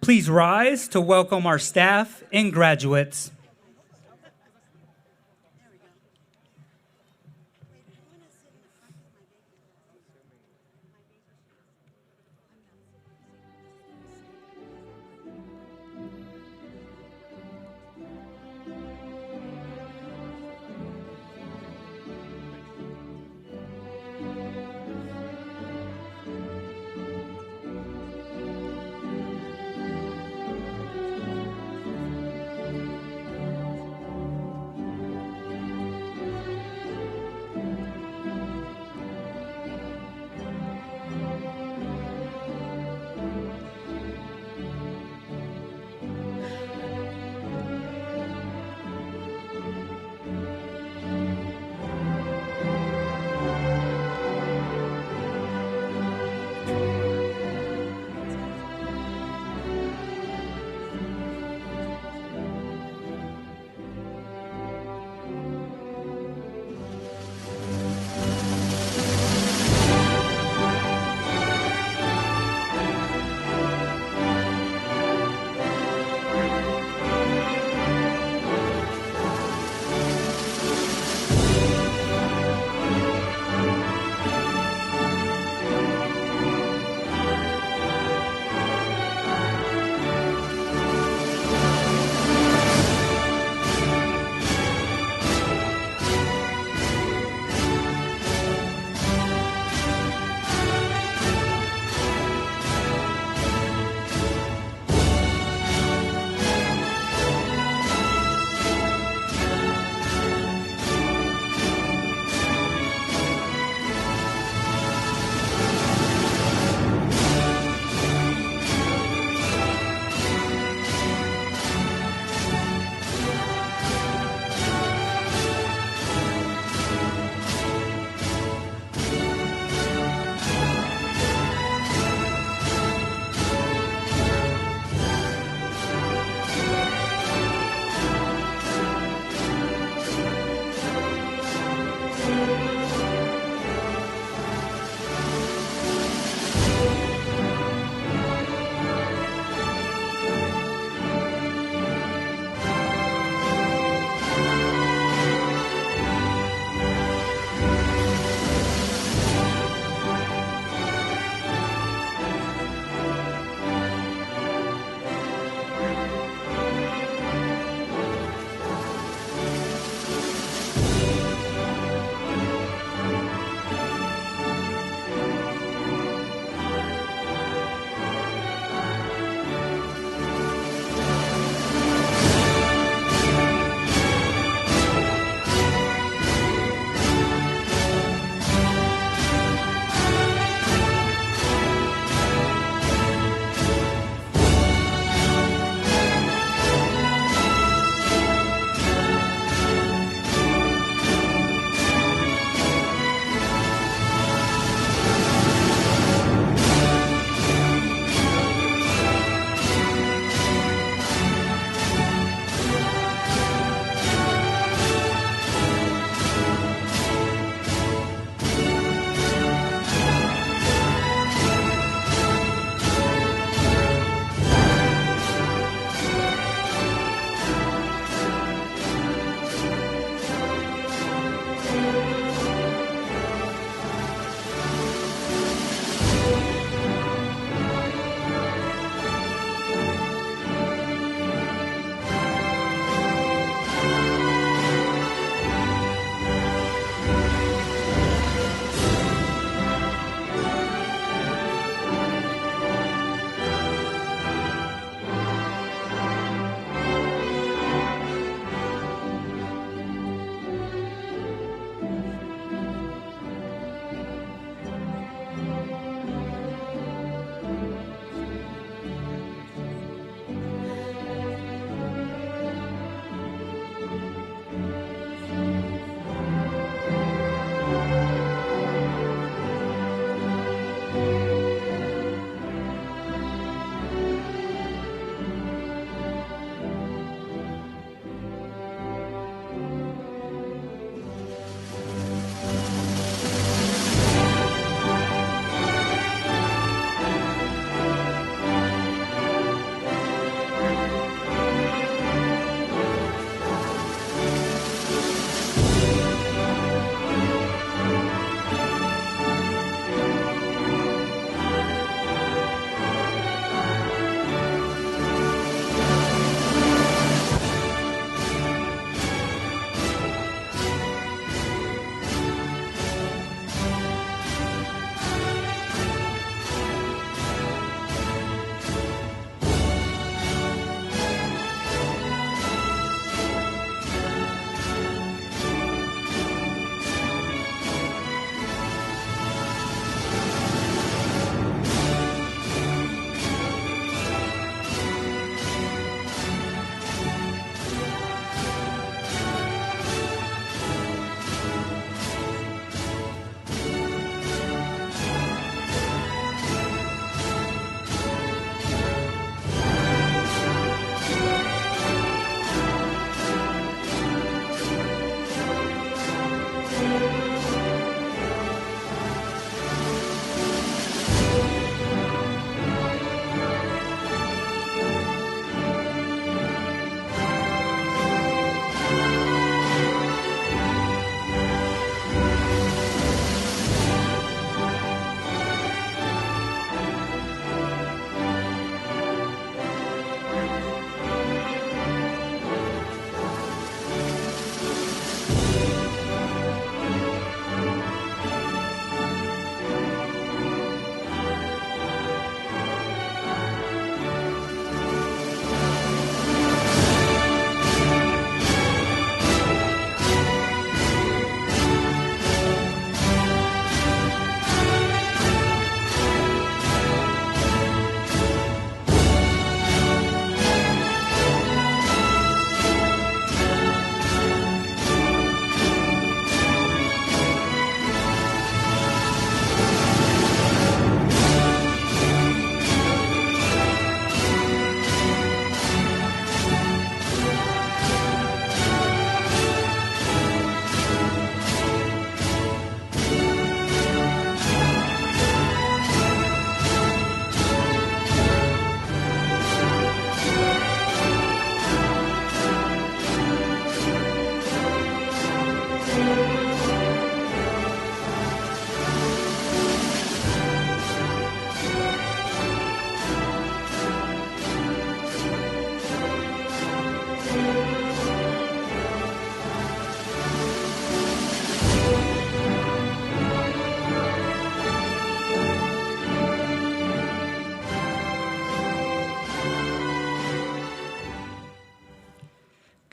Please rise to welcome our staff and graduates.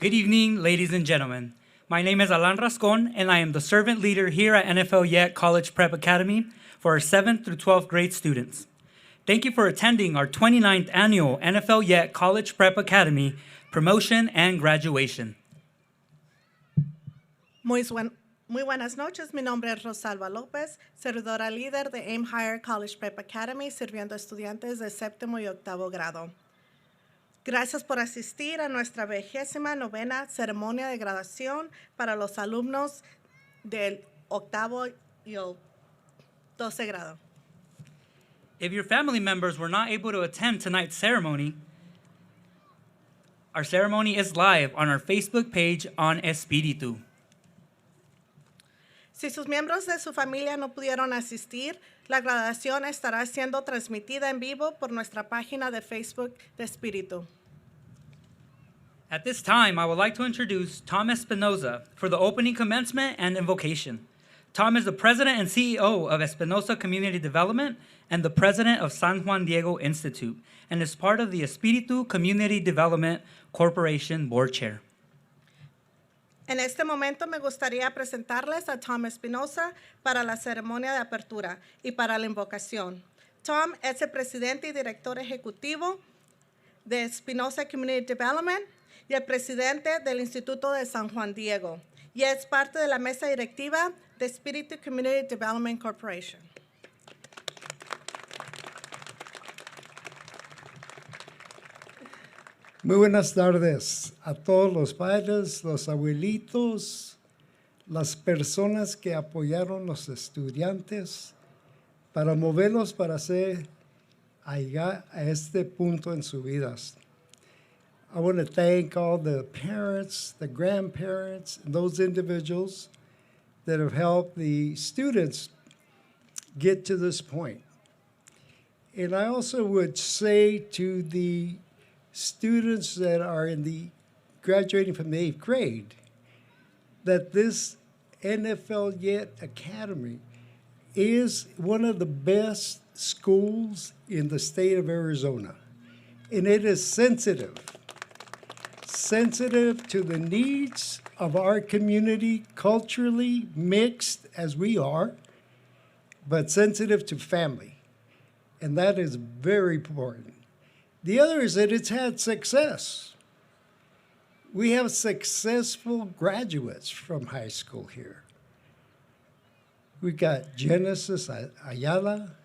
Good evening, ladies and gentlemen. My name is Alan Rascon, and I am the servant leader here at NFL Yet College Prep Academy for our 7th through 12th grade students. Thank you for attending our 29th annual NFL Yet College Prep Academy promotion and graduation. Muy buenas noches, mi nombre es Rosalba López, servidora líder de Aim Higher College Prep Academy, sirviendo a estudiantes de séptimo y octavo grado. Gracias por asistir a nuestra 29ª ceremonia de graduación para los alumnos del octavo y el 12 grado. If your family members were not able to attend tonight's ceremony, our ceremony is live on our Facebook page on Espiritu. Si sus miembros de su familia no pudieron asistir, la graduación estará siendo transmitida en vivo por nuestra página de Facebook de Espiritu. At this time, I would like to introduce Tom Espinoza for the opening commencement and invocation. Tom is the president and CEO of Espinoza Community Development and the president of San Juan Diego Institute, and is part of the Espiritu Community Development Corporation board chair. En este momento me gustaría presentarles a Tom Espinoza para la ceremonia de apertura y para la invocación. Tom es el presidente y director ejecutivo de Espinoza Community Development y el presidente del Instituto de San Juan Diego, y es parte de la mesa directiva de Espiritu Community Development Corporation. Muy buenas tardes a todos los padres, los abuelitos, las personas que apoyaron los estudiantes para moverlos para llegar a este punto en sus vidas. I want to thank all the parents, the grandparents, and those individuals that have helped the students get to this point. And I also would say to the students that are graduating from the 8th grade, that this NFL Yet Academy is one of the best schools in the state of Arizona. And it is sensitive to the needs of our community, culturally mixed as we are, but sensitive to family. And that is very important. The other is that it's had success. We have successful graduates from high school here. We got Genesis Ayala,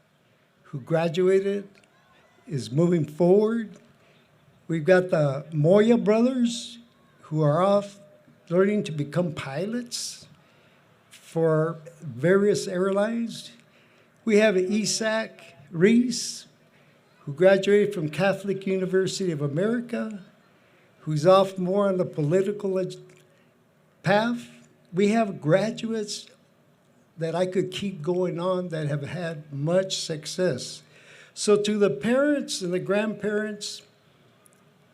who graduated, is moving forward. We've got the Moya brothers, who are off learning to become pilots for various airlines. We have Isaac Reese, who graduated from Catholic University of America, who's off more on the political path. We have graduates that I could keep going on that have had much success. So to the parents and the grandparents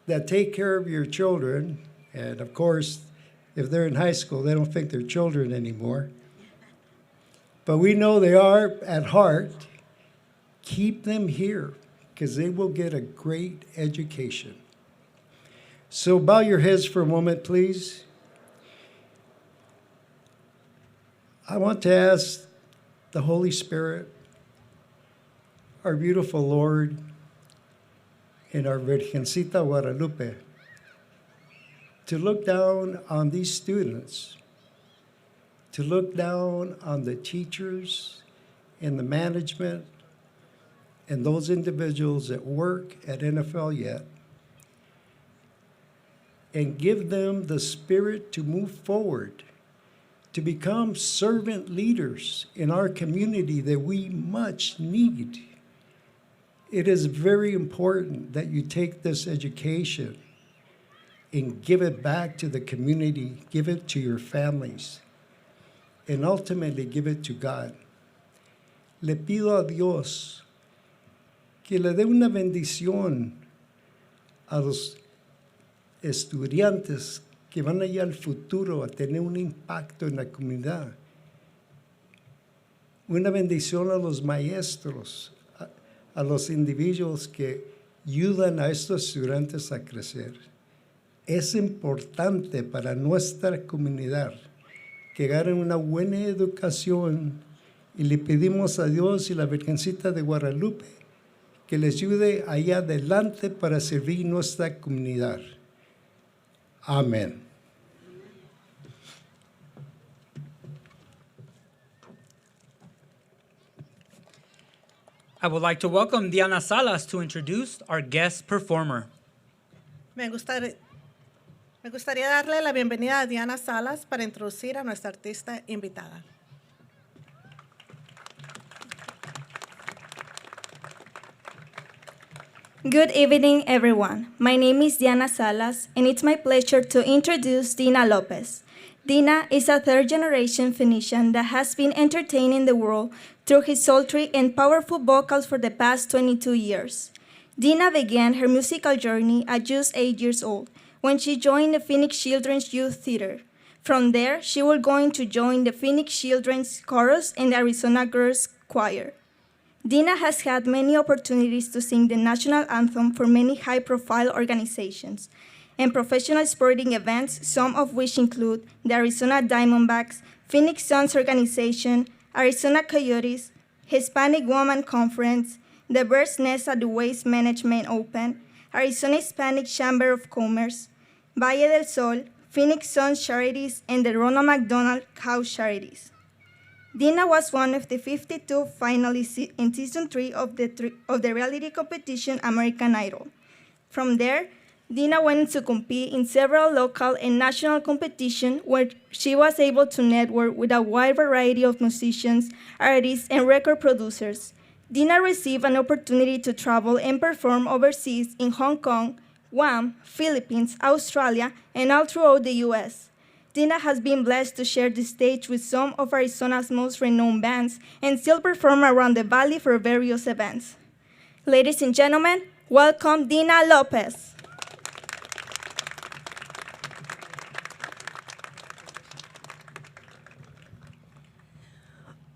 that take care of your children, and of course, if they're in high school, they don't think they're children anymore, but we know they are at heart, keep them here, because they will get a great education. So bow your heads for a moment, please. I want to ask the Holy Spirit, our beautiful Lord, and our Virgencita Guadalupe, to look down on these students, to look down on the teachers and the management and those individuals that work at NFL Yet, and give them the spirit to move forward, to become servant leaders in our community that we much need. It is very important that you take this education and give it back to the community, give it to your families, and ultimately give it to God. Le pido a Dios que le dé una bendición a los estudiantes que van allá al futuro a tener un impacto en la comunidad. Una bendición a los maestros, a los individuos que ayudan a estos estudiantes a crecer. Es importante para nuestra comunidad que agarren una buena educación y le pedimos a Dios y la Virgencita de Guadalupe que les ayude allá adelante para servir nuestra comunidad. Amén. I would like to welcome Diana Salas to introduce our guest performer. Me gustaría darle la bienvenida a Diana Salas para introducir a nuestra artista invitada. Good evening, everyone. My name is Diana Salas, and it's my pleasure to introduce Dina Lopez. Dina is a third-generation Phoenician that has been entertaining the world through his sultry and powerful vocals for the past 22 years. Dina began her musical journey at just 8 years old when she joined the Phoenix Children's Youth Theater. From there, she will go on to join the Phoenix Children's Chorus and the Arizona Girls Choir. Dina has had many opportunities to sing the national anthem for many high-profile organizations and professional sporting events, some of which include the Arizona Diamondbacks, Phoenix Suns Organization, Arizona Coyotes, Hispanic Women Conference, the Bird's Nest at the Waste Management Open, Arizona Hispanic Chamber of Commerce, Valle del Sol, Phoenix Suns Charities, and the Ronald McDonald House Charities. Dina was one of the 52 finalists in Season 3 of the reality competition American Idol. From there, Dina went to compete in several local and national competitions where she was able to network with a wide variety of musicians, artists, and record producers. Dina received an opportunity to travel and perform overseas in Hong Kong, Guam, Philippines, Australia, and all throughout the U.S. Dina has been blessed to share the stage with some of Arizona's most renowned bands and still perform around the valley for various events. Ladies and gentlemen, welcome Dina Lopez.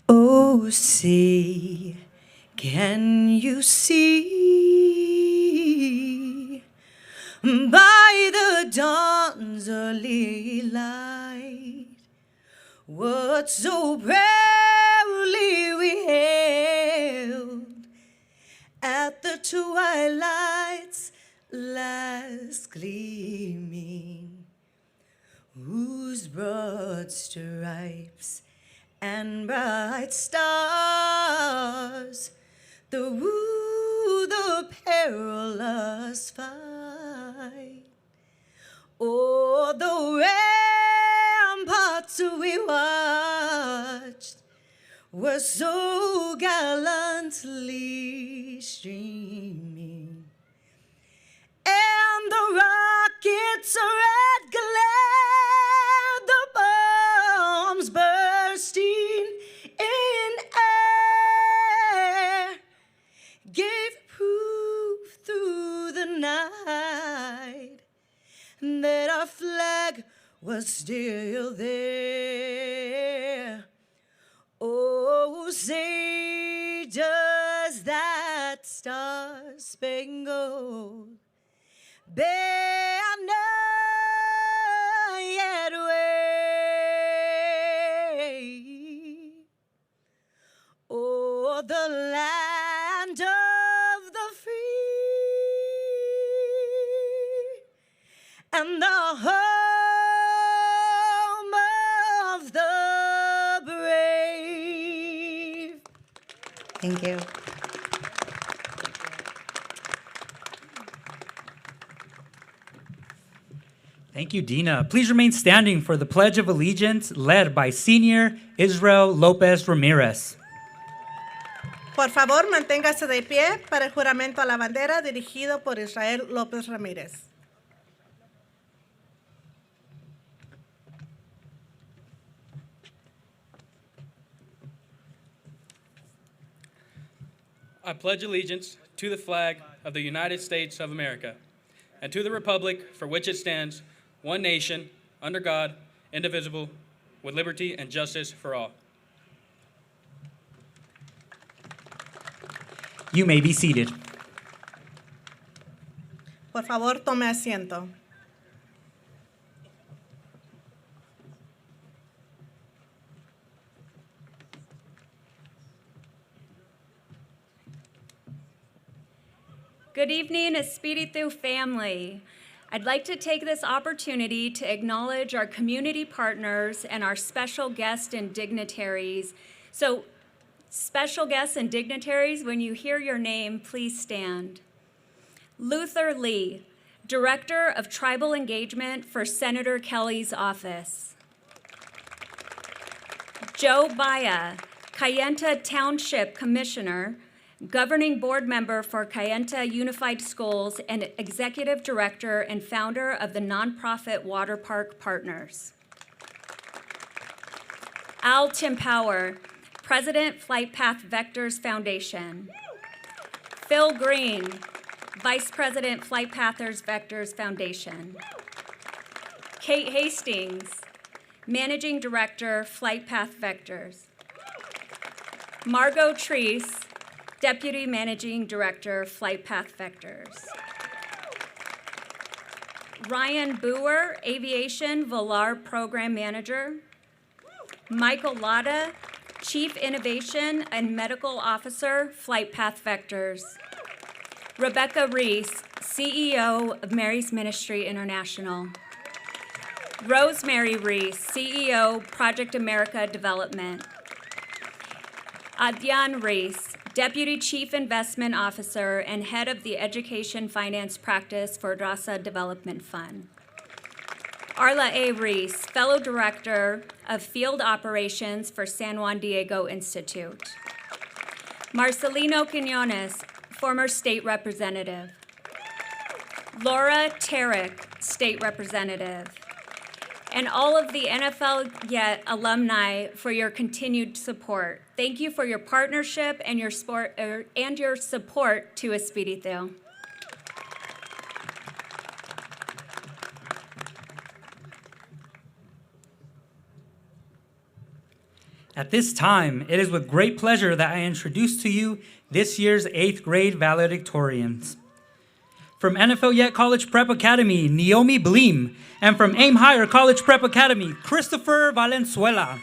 Oh, say, can you see by the dawn's early light what so proudly we hailed at the twilight's last gleaming, whose broad stripes and bright stars the woo the perilous fight. Oh, the ramparts we watched were so gallantly streaming, and the rockets' red glare, the bombs bursting in air, gave proof through the night that our flag was still there. Oh, say, does that star-spangled banner yet wave o'er the land of the free and the home of the brave? Thank you. Thank you, Dina. Please remain standing for the Pledge of Allegiance led by Senior Israel Lopez Ramirez. Por favor, manténgase de pie para el juramento a la bandera dirigido por Israel López Ramírez. I pledge allegiance to the flag of the United States of America and to the republic for which it stands, one nation, under God, indivisible, with liberty and justice for all. You may be seated. Por favor, tome asiento. Good evening, Espiritu family. I'd like to take this opportunity to acknowledge our community partners and our special guests and dignitaries. So, special guests and dignitaries, when you hear your name, please stand. Luther Lee, Director of Tribal Engagement for Senator Kelly's office. Joe Baya, Kayenta Township Commissioner, Governing Board Member for Kayenta Unified Schools, and Executive Director and founder of the nonprofit Water Park Partners. Al Timpower, President Flight Path Vectors Foundation. Phil Green, Vice President Flight Pathers Vectors Foundation. Kate Hastings, Managing Director, Flight Path Vectors. Margot Treese, Deputy Managing Director, Flight Path Vectors. Ryan Boer, Aviation Volar Program Manager. Michael Latta, Chief Innovation and Medical Officer, Flight Path Vectors. Rebecca Reese, CEO of Mary's Ministry International. Rosemary Reese, CEO, Project America Development. Adyan Reese, Deputy Chief Investment Officer and Head of the Education Finance Practice for Rasa Development Fund. Arla A. Reese, Fellow Director of Field Operations for San Juan Diego Institute. Marcelino Quinones, former State Representative. Laura Tarek, State Representative. And all of the NFL Yet alumni for your continued support. Thank you for your partnership and your support to Espiritu. At this time, it is with great pleasure that I introduce to you this year's 8th grade valedictorians. From NFL Yet College Prep Academy, Naomi Bleem, and from Aim Higher College Prep Academy, Christopher Valenzuela.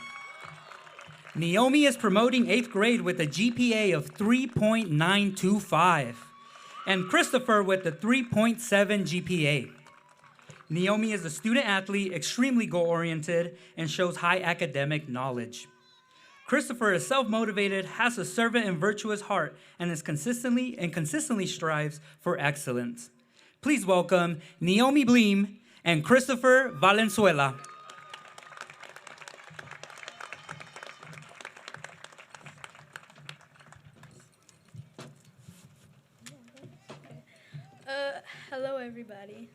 Naomi is promoting 8th grade with a GPA of 3.925, and Christopher with a 3.7 GPA. Naomi is a student athlete, extremely goal-oriented, and shows high academic knowledge. Christopher is self-motivated, has a servant and virtuous heart, and consistently strives for excellence. Please welcome Naomi Bleem and Christopher Valenzuela. Hello, everybody.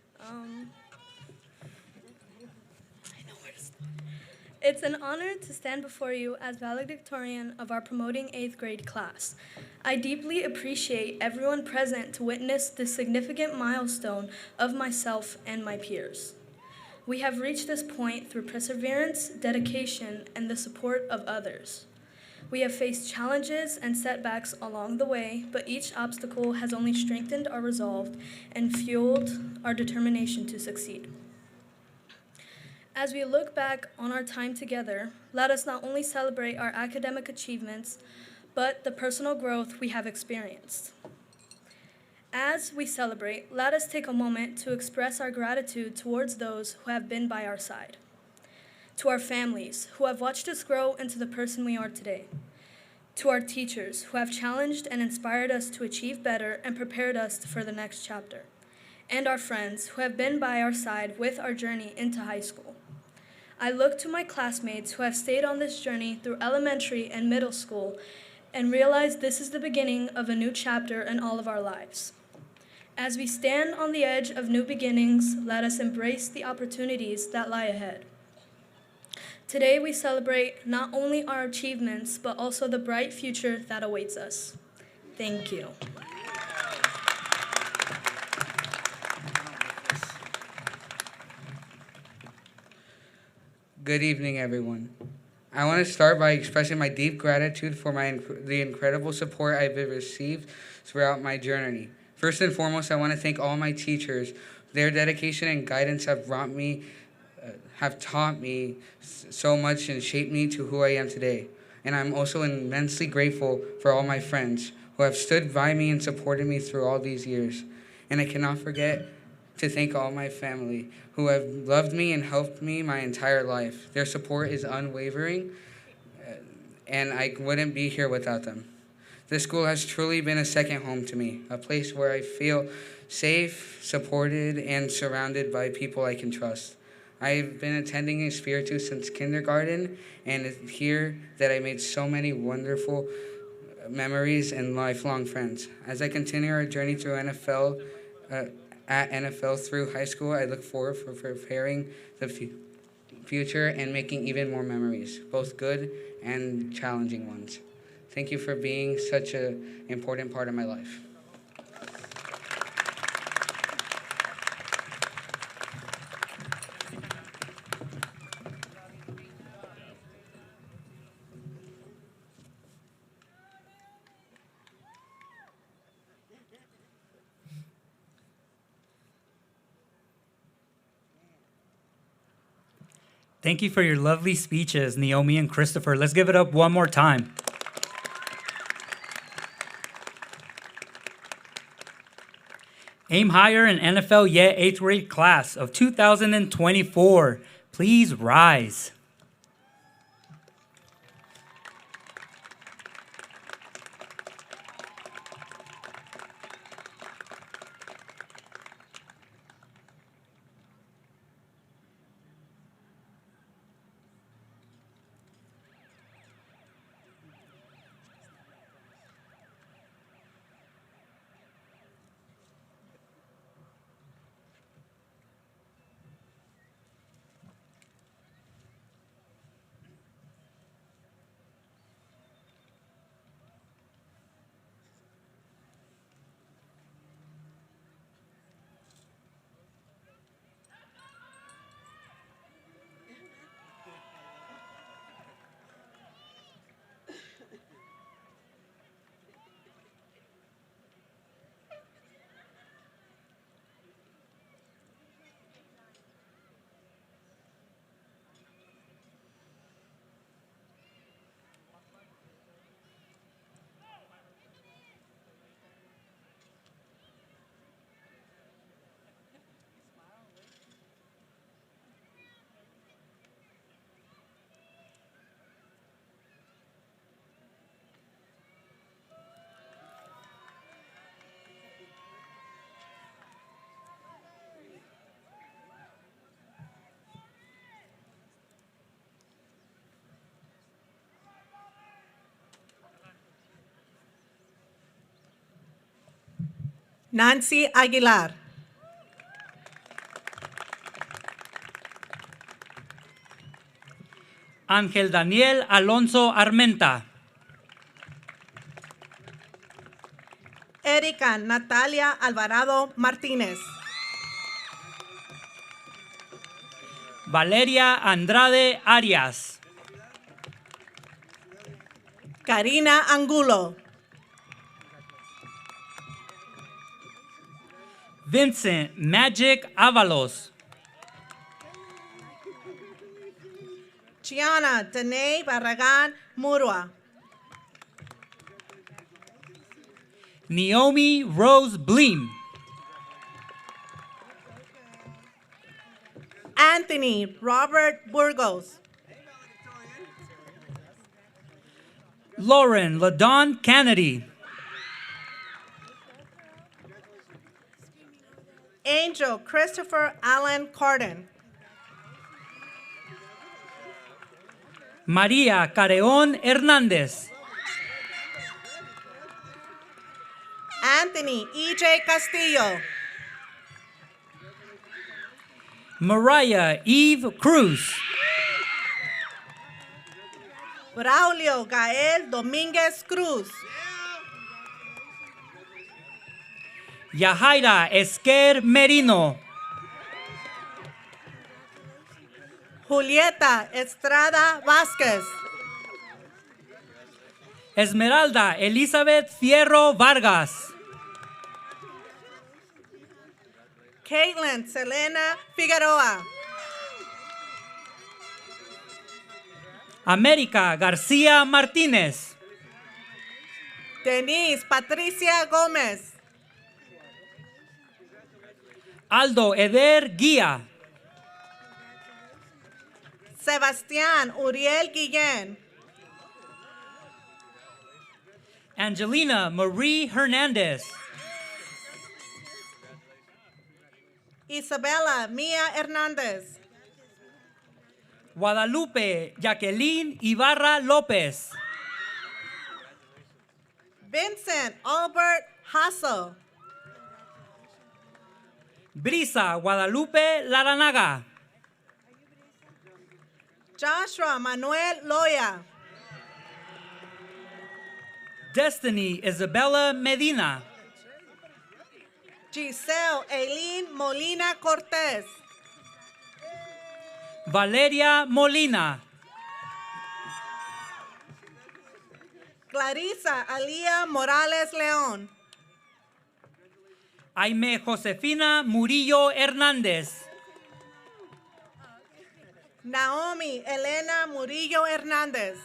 It's an honor to stand before you as valedictorian of our promoting 8th grade class. I deeply appreciate everyone present to witness this significant milestone of myself and my peers. We have reached this point through perseverance, dedication, and the support of others. We have faced challenges and setbacks along the way, but each obstacle has only strengthened our resolve and fueled our determination to succeed. As we look back on our time together, let us not only celebrate our academic achievements, but the personal growth we have experienced. As we celebrate, let us take a moment to express our gratitude towards those who have been by our side. To our families, who have watched us grow into the person we are today. To our teachers, who have challenged and inspired us to achieve better and prepared us for the next chapter. And our friends, who have been by our side with our journey into high school. I look to my classmates who have stayed on this journey through elementary and middle school and realize this is the beginning of a new chapter in all of our lives. As we stand on the edge of new beginnings, let us embrace the opportunities that lie ahead. Today we celebrate not only our achievements, but also the bright future that awaits us. Thank you. Good evening, everyone. I want to start by expressing my deep gratitude for the incredible support I've received throughout my journey. First and foremost, I want to thank all my teachers. Their dedication and guidance have taught me so much and shaped me to who I am today. And I'm also immensely grateful for all my friends who have stood by me and supported me through all these years. And I cannot forget to thank all my family who have loved me and helped me my entire life. Their support is unwavering, and I wouldn't be here without them. This school has truly been a second home to me, a place where I feel safe, supported, and surrounded by people I can trust. I've been attending Espiritu since kindergarten, and it's here that I made so many wonderful memories and lifelong friends. As I continue our journey through at NFL through high school, I look forward for preparing the future and making even more memories, both good and challenging ones. Thank you for being such an important part of my life. Thank you for your lovely speeches, Naomi and Christopher. Let's give it up one more time. Aim higher in NFL Yet 8th grade class of 2024. Please rise. Nancy Aguilar. Ángel Daniel Alonso Armenta. Erika Natalia Alvarado Martínez. Valeria Andrade Arias. Karina Angulo. Vincent Magic Avalos. Gianna Danae Barragan Murua. Naomi Rose Bleem. Anthony Robert Burgos. Lauren LaDon Kennedy. Angel Christopher Allen Corden. María Careón Hernández. Anthony E.J. Castillo. Mariah Eve Cruz. Braulio Gael Domínguez Cruz. Yahaira Esquer Merino. Julieta Estrada Vázquez. Esmeralda Elizabeth Fierro Vargas. Caitlin Selena Figueroa. América García Martínez. Denise Patricia Gomez. Aldo Eder Guía. Sebastián Uriel Guillén. Angelina Marie Hernandez. Isabela Mia Hernández. Guadalupe Jacqueline Ibarra López. Vincent Albert Hassel. Brisa Guadalupe Laranaga. Joshua Manuel Loya. Destiny Isabella Medina. Giselle Eileen Molina Cortez. Valeria Molina. Clarisa Alia Morales León. Aime Josefina Murillo Hernández. Naomi Elena Murillo Hernández.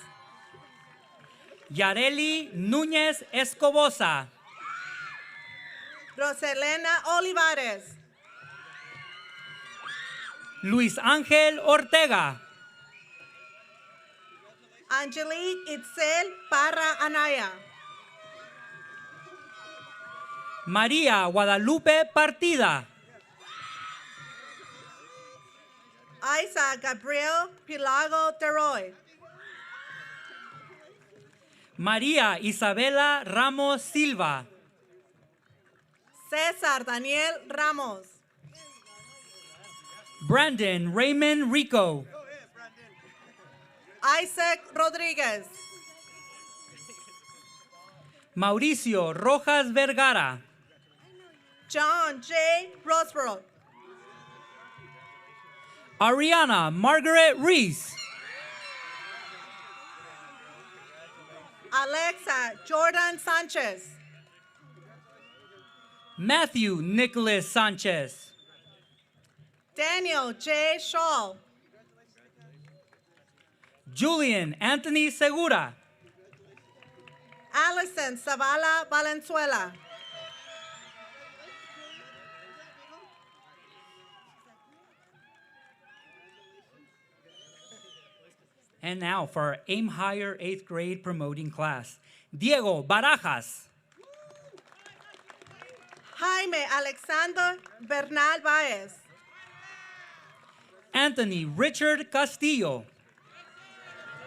Yareli Núñez Escobosa. Roselena Olivares. Luis Ángel Ortega. Angelique Itzel Parra Anaya. María Guadalupe Partida. Isa Gabriel Pilago Teroy. María Isabela Ramos Silva. César Daniel Ramos. Brandon Raymond Rico. Isaac Rodriguez. Mauricio Rojas Vergara. John J. Rosborough. Ariana Margaret Reese. Alexa Jordan Sanchez. Matthew Nicholas Sanchez. Daniel J. Shaw. Julian Anthony Segura. Allison Zavala Valenzuela. And now for our Aim Higher 8th grade promoting class. Diego Barajas. Jaime Alexander Bernal Baez. Anthony Richard Castillo.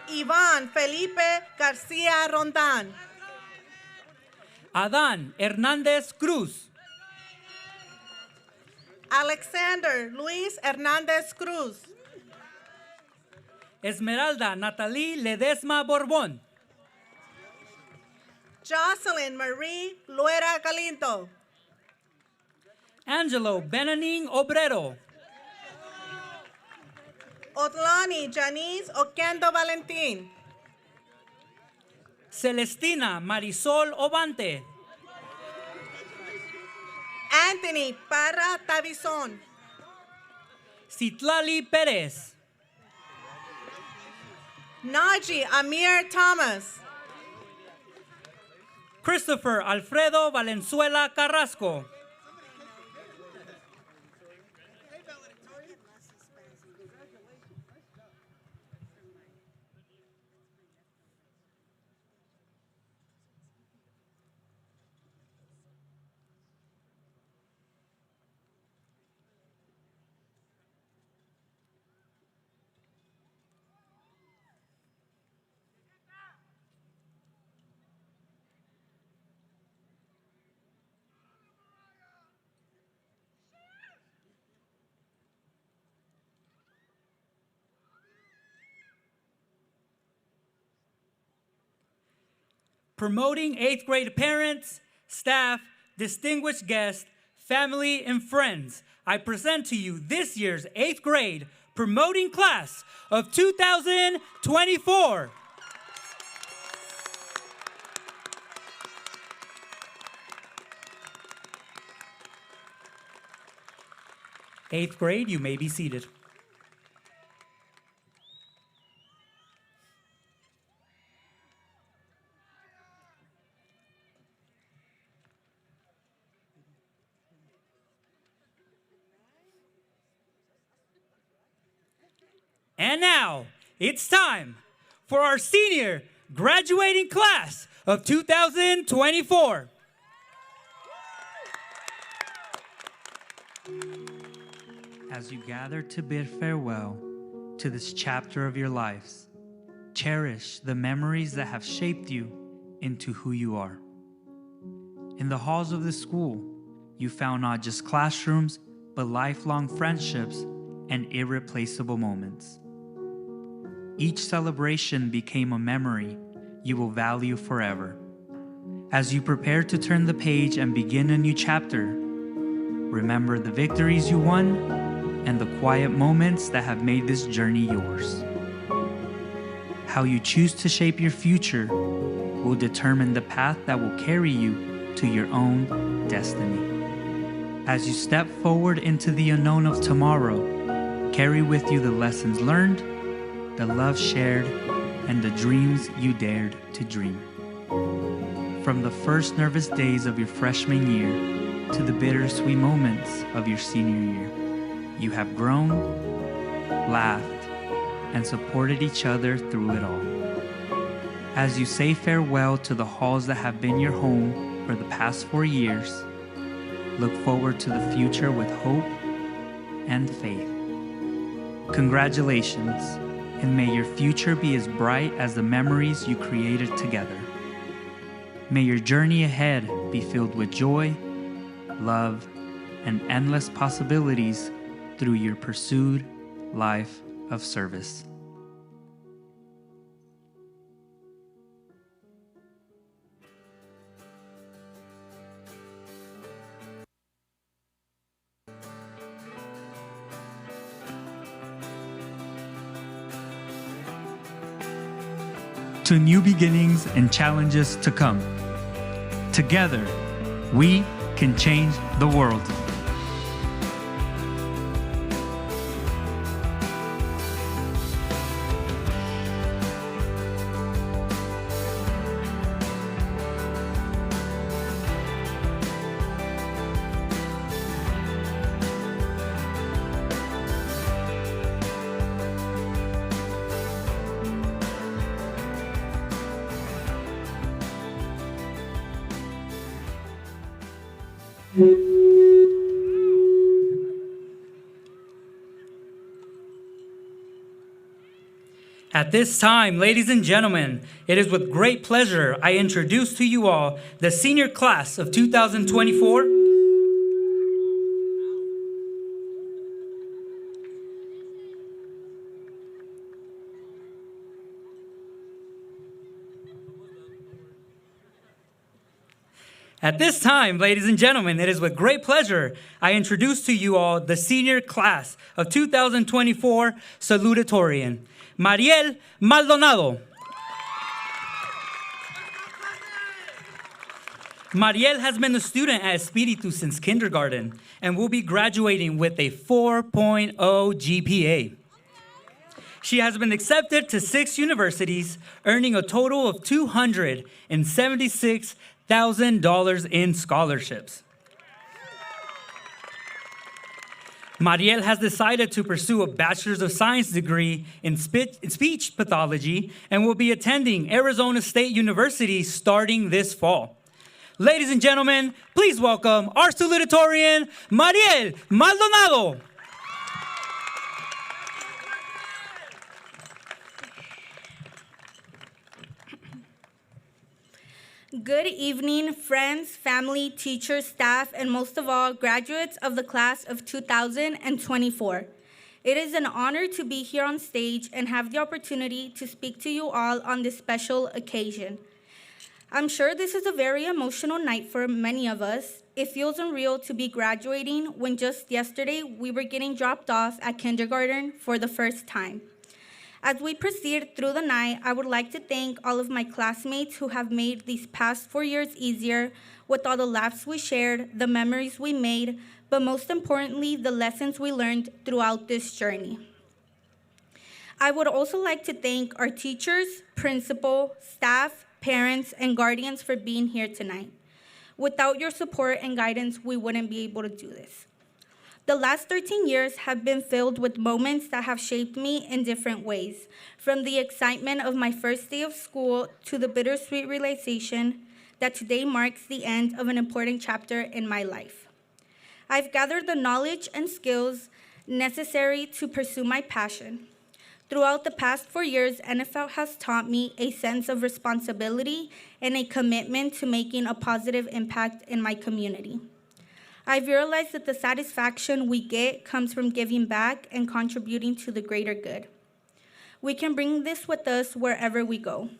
Iván Felipe García Rondán. Adán Hernández Cruz. Alexander Luis Hernández Cruz. Esmeralda Natalie Ledesma Borbón. Jocelyn Marie Luera Galindo. Angelo Benaning Obrero. Otlani Janice Oquendo Valentín. Celestina Marisol Obante. Anthony Parra Tabizón. Citlali Pérez. Naji Amir Thomas. Christopher Alfredo Valenzuela Carrasco. Promoting 8th grade parents, staff, distinguished guests, family, and friends, I present to you this year's 8th grade promoting class of 2024. Eighth grade, you may be seated. And now, it's time for our senior graduating class of 2024. As you gather to bid farewell to this chapter of your lives, cherish the memories that have shaped you into who you are. In the halls of the school, you found not just classrooms, but lifelong friendships and irreplaceable moments. Each celebration became a memory you will value forever. As you prepare to turn the page and begin a new chapter, remember the victories you won and the quiet moments that have made this journey yours. How you choose to shape your future will determine the path that will carry you to your own destiny. As you step forward into the unknown of tomorrow, carry with you the lessons learned, the love shared, and the dreams you dared to dream. From the first nervous days of your freshman year to the bittersweet moments of your senior year, you have grown, laughed, and supported each other through it all. As you say farewell to the halls that have been your home for the past 4 years, look forward to the future with hope and faith. Congratulations, and may your future be as bright as the memories you created together. May your journey ahead be filled with joy, love, and endless possibilities through your pursued life of service. To new beginnings and challenges to come. Together, we can change the world. At this time, ladies and gentlemen, it is with great pleasure I introduce to you all the senior class of 2024. At this time, ladies and gentlemen, it is with great pleasure I introduce to you all the senior class of 2024 salutatorian, Mariel Maldonado. Mariel has been a student at Espiritu since kindergarten and will be graduating with a 4.0 GPA. She has been accepted to 6 universities, earning a total of $276,000 in scholarships. Mariel has decided to pursue a Bachelor's of Science degree in speech pathology and will be attending Arizona State University starting this fall. Ladies and gentlemen, please welcome our salutatorian, Mariel Maldonado. Good evening, friends, family, teachers, staff, and most of all, graduates of the class of 2024. It is an honor to be here on stage and have the opportunity to speak to you all on this special occasion. I'm sure this is a very emotional night for many of us. It feels unreal to be graduating when just yesterday we were getting dropped off at kindergarten for the first time. As we proceed through the night, I would like to thank all of my classmates who have made these past 4 years easier with all the laughs we shared, the memories we made, but most importantly, the lessons we learned throughout this journey. I would also like to thank our teachers, principal, staff, parents, and guardians for being here tonight. Without your support and guidance, we wouldn't be able to do this. The last 13 years have been filled with moments that have shaped me in different ways, from the excitement of my first day of school to the bittersweet realization that today marks the end of an important chapter in my life. I've gathered the knowledge and skills necessary to pursue my passion. Throughout the past 4 years, NFL has taught me a sense of responsibility and a commitment to making a positive impact in my community. I've realized that the satisfaction we get comes from giving back and contributing to the greater good. We can bring this with us wherever we go.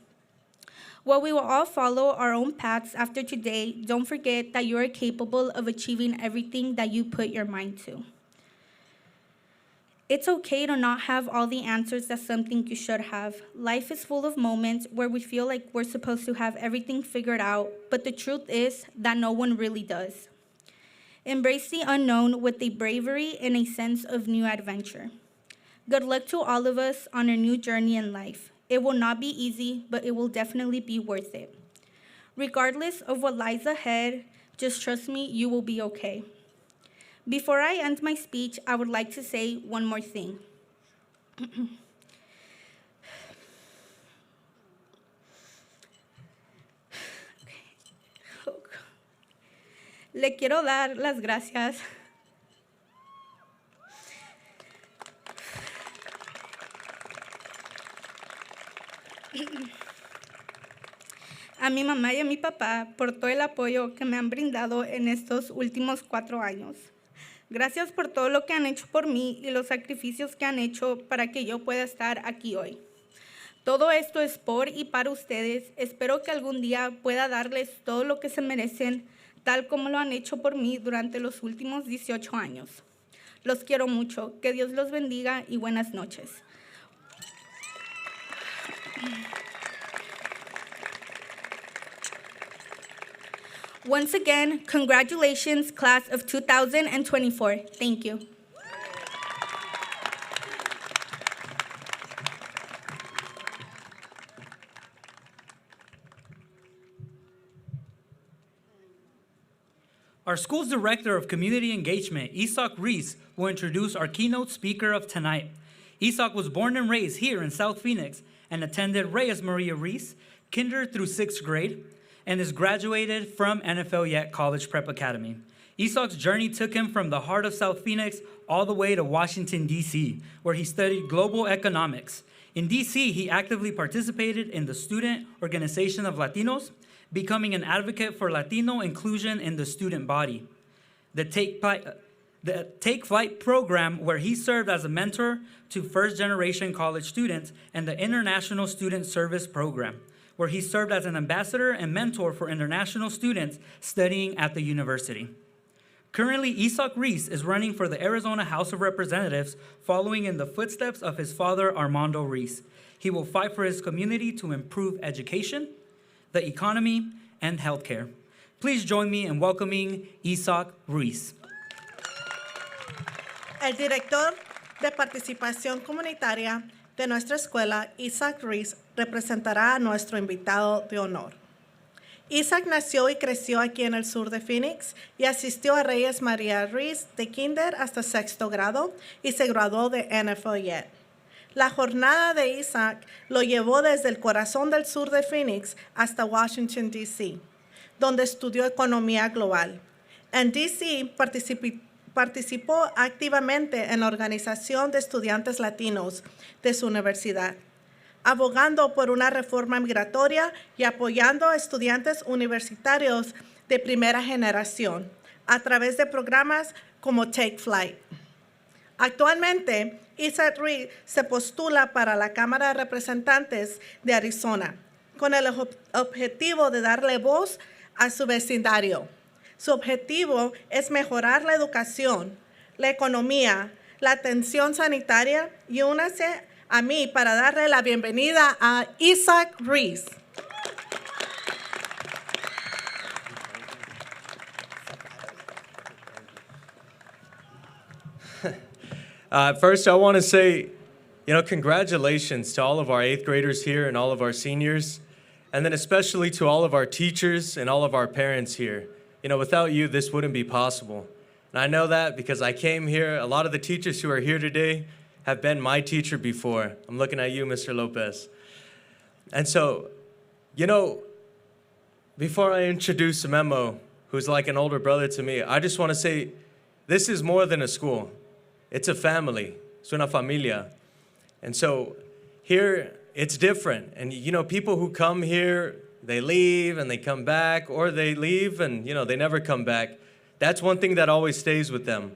While we will all follow our own paths after today, don't forget that you are capable of achieving everything that you put your mind to. It's okay to not have all the answers that some think you should have. Life is full of moments where we feel like we're supposed to have everything figured out, but the truth is that no one really does. Embrace the unknown with a bravery and a sense of new adventure. Good luck to all of us on our new journey in life. It will not be easy, but it will definitely be worth it. Regardless of what lies ahead, just trust me, you will be okay. Before I end my speech, I would like to say one more thing. Le quiero dar las gracias a mi mamá y a mi papá por todo el apoyo que me han brindado en estos últimos 4 años. Gracias por todo lo que han hecho por mí y los sacrificios que han hecho para que yo pueda estar aquí hoy. Todo esto es por y para ustedes. Espero que algún día pueda darles todo lo que se merecen, tal como lo han hecho por mí durante los últimos 18 años. Los quiero mucho. Que Dios los bendiga y buenas noches. Once again, congratulations, class of 2024. Thank you. Our school's Director of Community Engagement, Isak Reese, will introduce our keynote speaker of tonight. Isak was born and raised here in South Phoenix and attended Reyes Maria Reese, kinder through 6th grade, and is graduated from NFL Yet College Prep Academy. Isak's journey took him from the heart of South Phoenix all the way to Washington, D.C., where he studied global economics. In D.C., he actively participated in the Student Organization of Latinos, becoming an advocate for Latino inclusion in the student body. The Take Flight program, where he served as a mentor to first-generation college students, and the International Student Service program, where he served as an ambassador and mentor for international students studying at the university. Currently, Isak Reese is running for the Arizona House of Representatives, following in the footsteps of his father, Armando Reese. He will fight for his community to improve education, the economy, and healthcare. Please join me in welcoming Isak Reese. El director de participación comunitaria de nuestra escuela, Isak Reese, representará a nuestro invitado de honor. Isak nació y creció aquí en el sur de Phoenix y asistió a Reyes Maria Reese de kinder hasta 6º grado y se graduó de NFL Yet. La jornada de Isak lo llevó desde el corazón del sur de Phoenix hasta Washington, D.C., donde estudió economía global. En D.C. participó activamente en la organización de estudiantes latinos de su universidad, abogando por una reforma migratoria y apoyando a estudiantes universitarios de primera generación a través de programas como Take Flight. Actualmente, Isak Reese se postula para la Cámara de Representantes de Arizona con el objetivo de darle voz a su vecindario. Su objetivo es mejorar la educación, la economía, la atención sanitaria y únase a mí para darle la bienvenida a Isak Reese. First, I want to say, congratulations to all of our 8th graders here and all of our seniors, and then especially to all of our teachers and all of our parents here. Without you, this wouldn't be possible. And I know that because I came here. A lot of the teachers who are here today have been my teacher before. I'm looking at you, Mr. Lopez. And so, you know, before I introduce Memo, who's like an older brother to me, I just want to say this is more than a school. It's a family. Es una familia. And so here, it's different. And, you know, people who come here, they leave and they come back, or they leave and, you know, they never come back. That's one thing that always stays with them.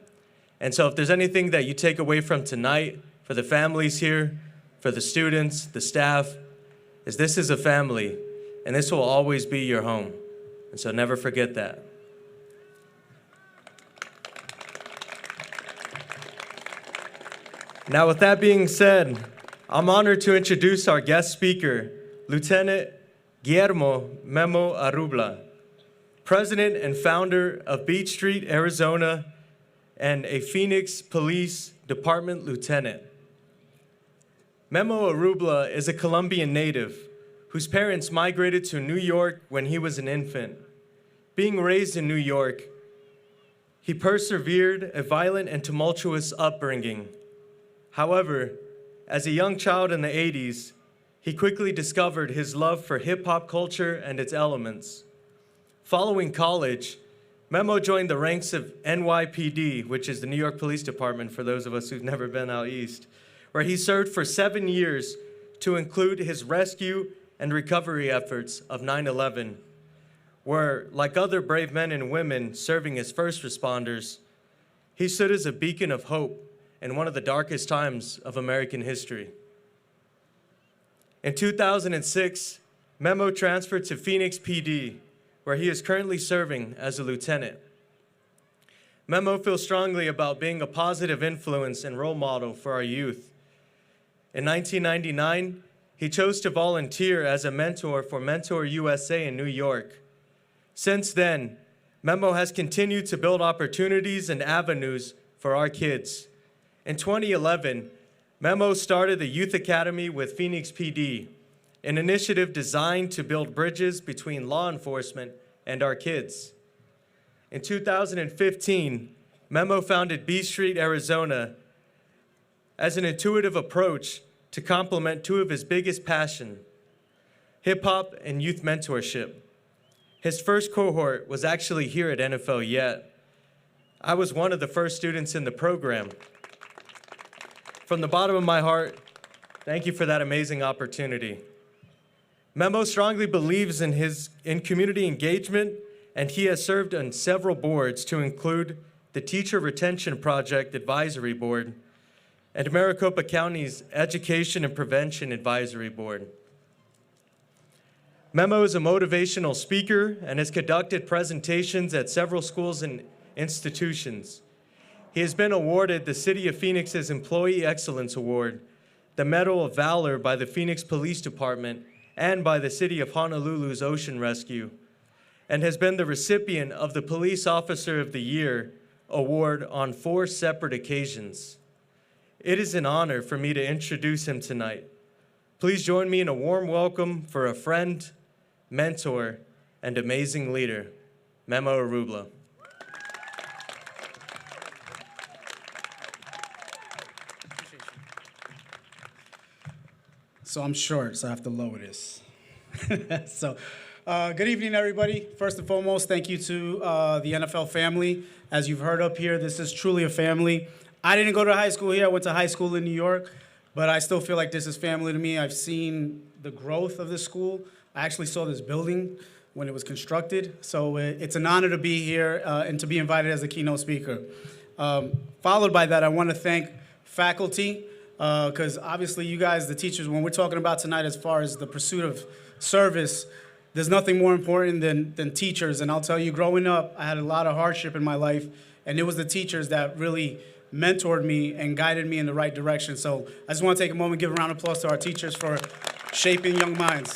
And so if there's anything that you take away from tonight, for the families here, for the students, the staff, is this is a family, and this will always be your home. And so never forget that. Now, with that being said, I'm honored to introduce our guest speaker, Lieutenant Guillermo Memo Arubla, President and founder of Beach Street, Arizona, and a Phoenix Police Department lieutenant. Memo Arubla is a Colombian native whose parents migrated to New York when he was an infant. Being raised in New York, he persevered a violent and tumultuous upbringing. However, as a young child in the 80s, he quickly discovered his love for hip-hop culture and its elements. Following college, Memo joined the ranks of NYPD, which is the New York Police Department for those of us who've never been out east, where he served for 7 years to include his rescue and recovery efforts of 9/11, where, like other brave men and women serving as first responders, he stood as a beacon of hope in one of the darkest times of American history. In 2006, Memo transferred to Phoenix PD, where he is currently serving as a lieutenant. Memo feels strongly about being a positive influence and role model for our youth. In 1999, he chose to volunteer as a mentor for Mentor USA in New York. Since then, Memo has continued to build opportunities and avenues for our kids. In 2011, Memo started the Youth Academy with Phoenix PD, an initiative designed to build bridges between law enforcement and our kids. In 2015, Memo founded B Street, Arizona, as an intuitive approach to complement two of his biggest passions, hip-hop and youth mentorship. His first cohort was actually here at NFL Yet. I was one of the first students in the program. From the bottom of my heart, thank you for that amazing opportunity. Memo strongly believes in community engagement, and he has served on several boards to include the Teacher Retention Project Advisory Board and Maricopa County's Education and Prevention Advisory Board. Memo is a motivational speaker and has conducted presentations at several schools and institutions. He has been awarded the City of Phoenix's Employee Excellence Award, the Medal of Valor by the Phoenix Police Department, and by the City of Honolulu's Ocean Rescue, and has been the recipient of the Police Officer of the Year award on 4 separate occasions. It is an honor for me to introduce him tonight. Please join me in a warm welcome for a friend, mentor, and amazing leader, Memo Arubla. So I'm short, so I have to lower this. Good evening, everybody. First and foremost, thank you to the NFL family. As you've heard up here, this is truly a family. I didn't go to high school here. I went to high school in New York, but I still feel like this is family to me. I've seen the growth of this school. I actually saw this building when it was constructed. So it's an honor to be here and to be invited as a keynote speaker. Followed by that, I want to thank faculty, because obviously you guys, the teachers, when we're talking about tonight as far as the pursuit of service, there's nothing more important than teachers. And I'll tell you, growing up, I had a lot of hardship in my life, and it was the teachers that really mentored me and guided me in the right direction. So I just want to take a moment and give a round of applause to our teachers for shaping young minds.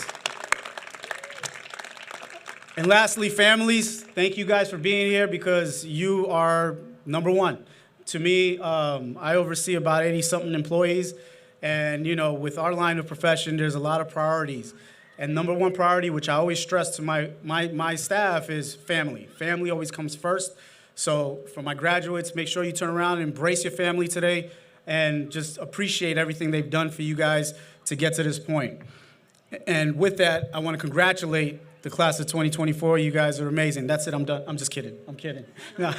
And lastly, families, thank you guys for being here, because you are number one. To me, I oversee about 80-something employees, and with our line of profession, there's a lot of priorities. And number one priority, which I always stress to my staff, is family. Family always comes first. So for my graduates, make sure you turn around and embrace your family today and just appreciate everything they've done for you guys to get to this point. And with that, I want to congratulate the class of 2024. You guys are amazing. That's it. I'm done. I'm just kidding. I'm kidding. No.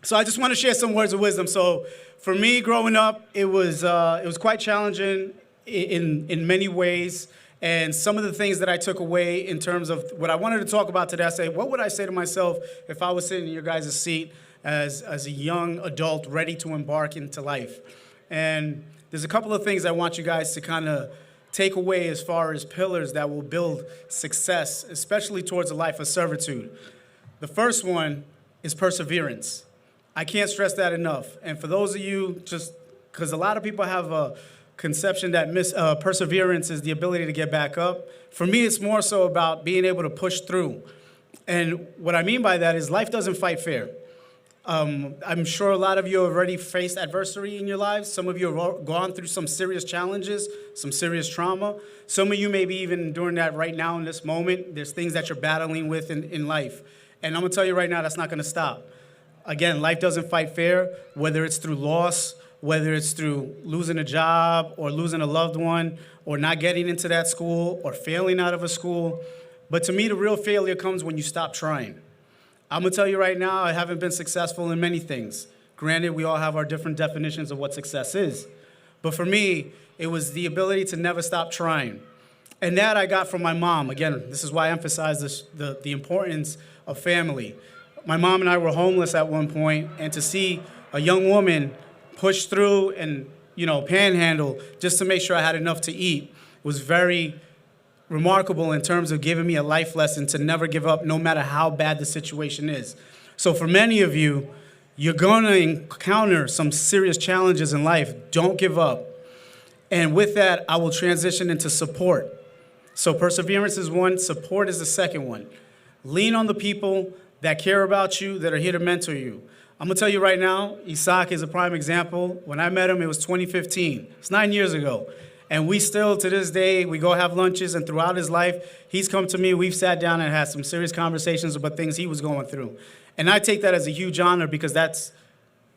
So I just want to share some words of wisdom. So for me, growing up, it was quite challenging in many ways. And some of the things that I took away in terms of what I wanted to talk about today, I say, what would I say to myself if I was sitting in your guys' seat as a young adult ready to embark into life? And there's a couple of things I want you guys to kind of take away as far as pillars that will build success, especially towards a life of servitude. The first one is perseverance. I can't stress that enough. And for those of you, just because a lot of people have a conception that perseverance is the ability to get back up. For me, it's more so about being able to push through. And what I mean by that is life doesn't fight fair. I'm sure a lot of you have already faced adversity in your lives. Some of you have gone through some serious challenges, some serious trauma. Some of you may be even enduring that right now in this moment. There's things that you're battling with in life. And I'm gonna tell you right now, that's not gonna stop. Again, life doesn't fight fair, whether it's through loss, whether it's through losing a job or losing a loved one or not getting into that school or failing out of a school. But to me, the real failure comes when you stop trying. I'm gonna tell you right now, I haven't been successful in many things. Granted, we all have our different definitions of what success is. But for me, it was the ability to never stop trying. And that I got from my mom. Again, this is why I emphasize this, the importance of family. My mom and I were homeless at one point, and to see a young woman push through and, panhandle just to make sure I had enough to eat was very remarkable in terms of giving me a life lesson to never give up no matter how bad the situation is. So for many of you, you're going to encounter some serious challenges in life. Don't give up. And with that, I will transition into support. So perseverance is one, support is the second one. Lean on the people that care about you, that are here to mentor you. I'm gonna tell you right now, Isaac is a prime example. When I met him, it was 2015. It's 9 years ago. And we still, to this day, we go have lunches, and throughout his life, he's come to me, we've sat down and had some serious conversations about things he was going through. And I take that as a huge honor because that's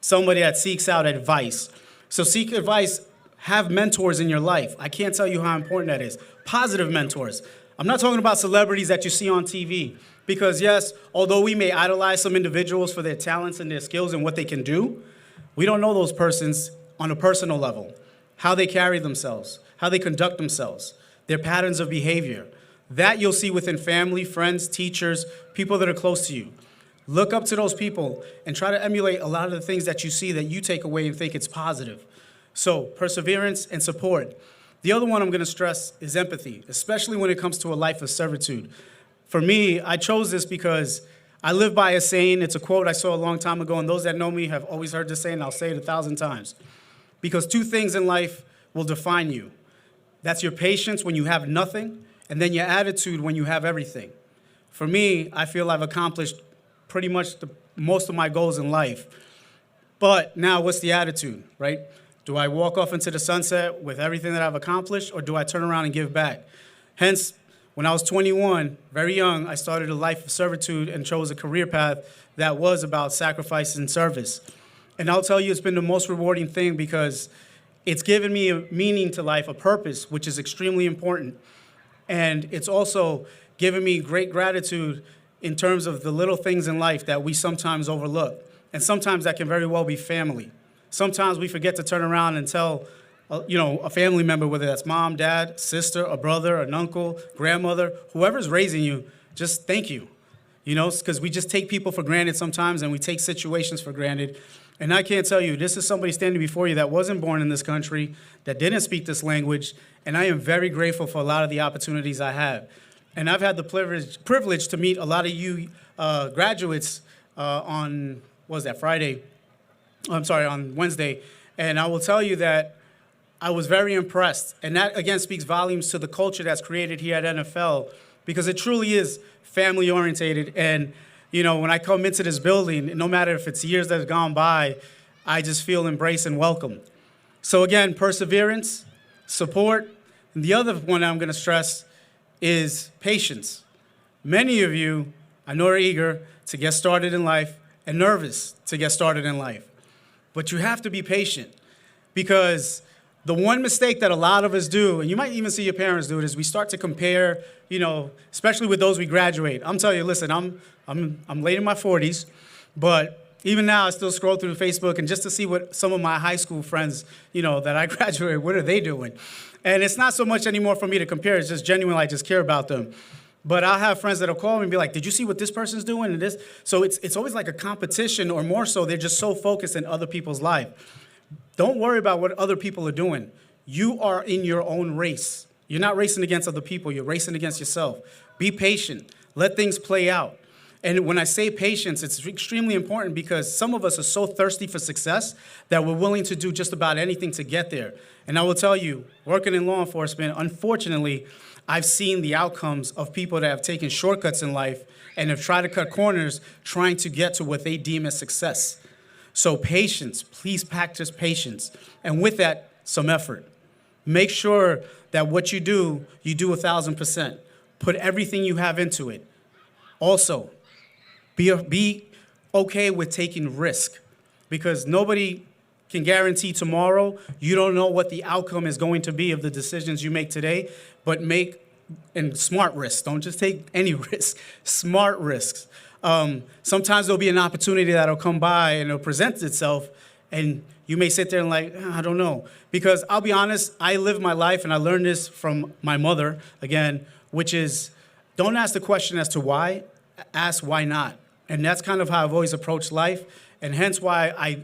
somebody that seeks out advice. So seek advice, have mentors in your life. I can't tell you how important that is. Positive mentors. I'm not talking about celebrities that you see on TV. Because yes, although we may idolize some individuals for their talents and their skills and what they can do, we don't know those persons on a personal level. How they carry themselves, how they conduct themselves, their patterns of behavior. That you'll see within family, friends, teachers, people that are close to you. Look up to those people and try to emulate a lot of the things that you see that you take away and think it's positive. So perseverance and support. The other one I'm gonna stress is empathy, especially when it comes to a life of servitude. For me, I chose this because I live by a saying. It's a quote I saw a long time ago, and those that know me have always heard this saying, and I'll say it 1,000 times. Because two things in life will define you. That's your patience when you have nothing, and then your attitude when you have everything. For me, I feel I've accomplished pretty much most of my goals in life. But now, what's the attitude, right? Do I walk off into the sunset with everything that I've accomplished, or do I turn around and give back? Hence, when I was 21, very young, I started a life of servitude and chose a career path that was about sacrifice and service. And I'll tell you, it's been the most rewarding thing because it's given me a meaning to life, a purpose, which is extremely important. And it's also given me great gratitude in terms of the little things in life that we sometimes overlook. And sometimes that can very well be family. Sometimes we forget to turn around and tell a family member, whether that's mom, dad, sister, a brother, an uncle, grandmother, whoever's raising you, just thank you. Because we just take people for granted sometimes and we take situations for granted. And I can't tell you, this is somebody standing before you that wasn't born in this country, that didn't speak this language, and I am very grateful for a lot of the opportunities I have. And I've had the privilege to meet a lot of you graduates on Wednesday. And I will tell you that I was very impressed. And that, again, speaks volumes to the culture that's created here at NFL because it truly is family-orientated. And, when I come into this building, no matter if it's years that have gone by, I just feel embraced and welcome. So, again, perseverance, support. And the other one I'm going to stress is patience. Many of you I know are eager to get started in life and nervous to get started in life. But you have to be patient, because the one mistake that a lot of us do, and you might even see your parents do it, is we start to compare, especially with those we graduate. I'm telling you, listen, I'm late in my 40s, but even now I still scroll through Facebook and just to see what some of my high school friends, that I graduated, what are they doing? And it's not so much anymore for me to compare, it's just genuine, I just care about them. But I'll have friends that'll call me and be like, did you see what this person's doing and this? So it's always like a competition, or more so, they're just so focused in other people's life. Don't worry about what other people are doing. You are in your own race. You're not racing against other people, you're racing against yourself. Be patient, let things play out. And when I say patience, it's extremely important, because some of us are so thirsty for success that we're willing to do just about anything to get there. And I will tell you, working in law enforcement, unfortunately, I've seen the outcomes of people that have taken shortcuts in life and have tried to cut corners trying to get to what they deem as success. So patience, please practice patience. And with that, some effort. Make sure that what you do 1,000%. Put everything you have into it. Also, be okay with taking risk, because nobody can guarantee tomorrow. You don't know what the outcome is going to be of the decisions you make today, but make smart risks. Don't just take any risk, smart risks. Sometimes there'll be an opportunity that'll come by and it'll present itself, and you may sit there and I don't know. Because I'll be honest, I live my life, and I learned this from my mother, again, which is, don't ask the question as to why, ask why not. And that's kind of how I've always approached life, and hence why I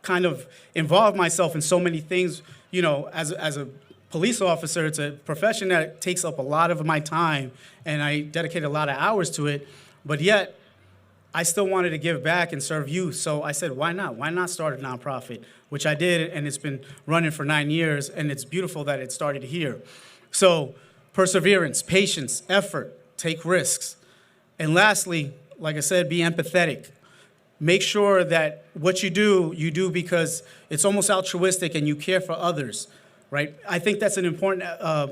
kind of involve myself in so many things. As a police officer, it's a profession that takes up a lot of my time, and I dedicate a lot of hours to it, but yet I still wanted to give back and serve youth. So I said, why not? Why not start a nonprofit? Which I did, and it's been running for 9 years, and it's beautiful that it started here. So perseverance, patience, effort, take risks. And lastly, like I said, be empathetic. Make sure that what you do because it's almost altruistic and you care for others, right? I think that's an important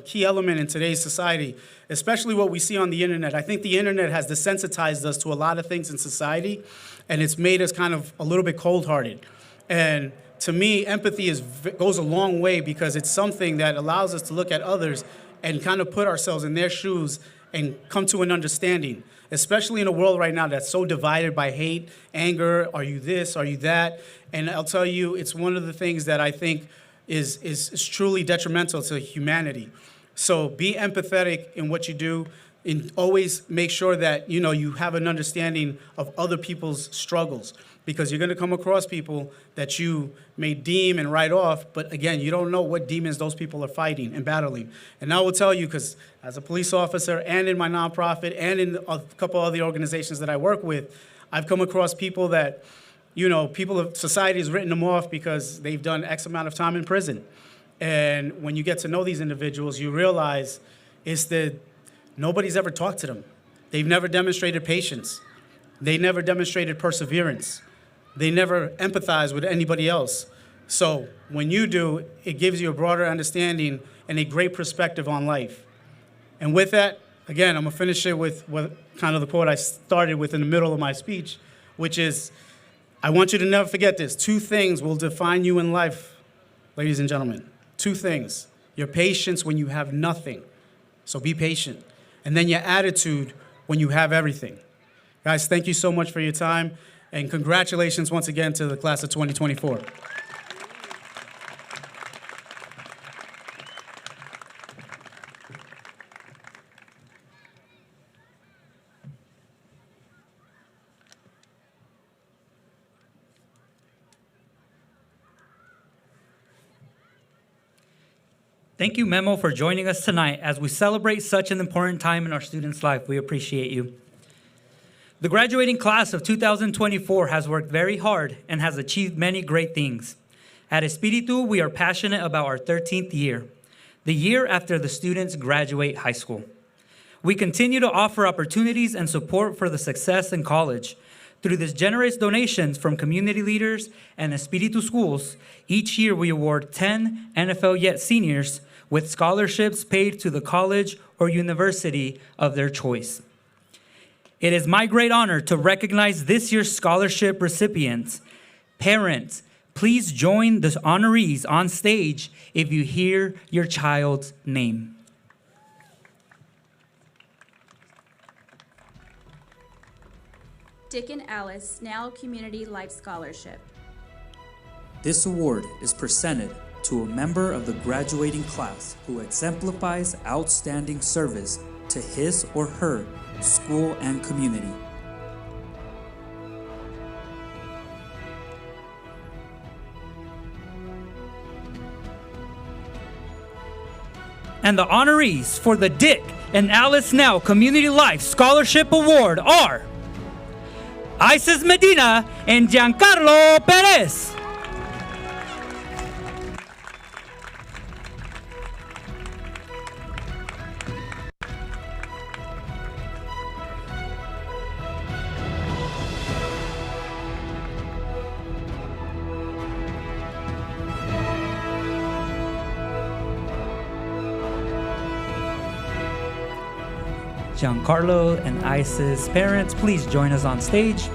key element in today's society, especially what we see on the internet. I think the internet has desensitized us to a lot of things in society, and it's made us kind of a little bit cold-hearted. And to me, empathy goes a long way, because it's something that allows us to look at others and kind of put ourselves in their shoes and come to an understanding, especially in a world right now that's so divided by hate, anger, are you this, are you that? And I'll tell you, it's one of the things that I think is truly detrimental to humanity. So be empathetic in what you do, and always make sure that you have an understanding of other people's struggles, because you're going to come across people that you may deem and write off, but again, you don't know what demons those people are fighting and battling. And I will tell you, because as a police officer and in my nonprofit and in a couple of the organizations that I work with, I've come across people that, society has written them off because they've done X amount of time in prison. And when you get to know these individuals, you realize it's that nobody's ever talked to them. They've never demonstrated patience. They never demonstrated perseverance. They never empathize with anybody else. So when you do, it gives you a broader understanding and a great perspective on life. And with that, again, I'm going to finish it with kind of the quote I started with in the middle of my speech, which is, I want you to never forget this. 2 things will define you in life, ladies and gentlemen. 2 things. Your patience when you have nothing. So be patient. And then your attitude when you have everything. Guys, thank you so much for your time, and congratulations once again to the class of 2024. Thank you, Memo, for joining us tonight as we celebrate such an important time in our students' life. We appreciate you. The graduating class of 2024 has worked very hard and has achieved many great things. At Espiritu, we are passionate about our 13th year, the year after the students graduate high school. We continue to offer opportunities and support for the success in college. Through these generous donations from community leaders and Espiritu schools, each year we award 10 NFL Yet seniors with scholarships paid to the college or university of their choice. It is my great honor to recognize this year's scholarship recipients. Parents, please join the honorees on stage if you hear your child's name. Dick and Alice Snell Community Life Scholarship. This award is presented to a member of the graduating class who exemplifies outstanding service to his or her school and community. And the honorees for the Dick and Alice Snell Community Life Scholarship Award are Isis Medina and Giancarlo Perez. Giancarlo and Isis' parents, please join us on stage.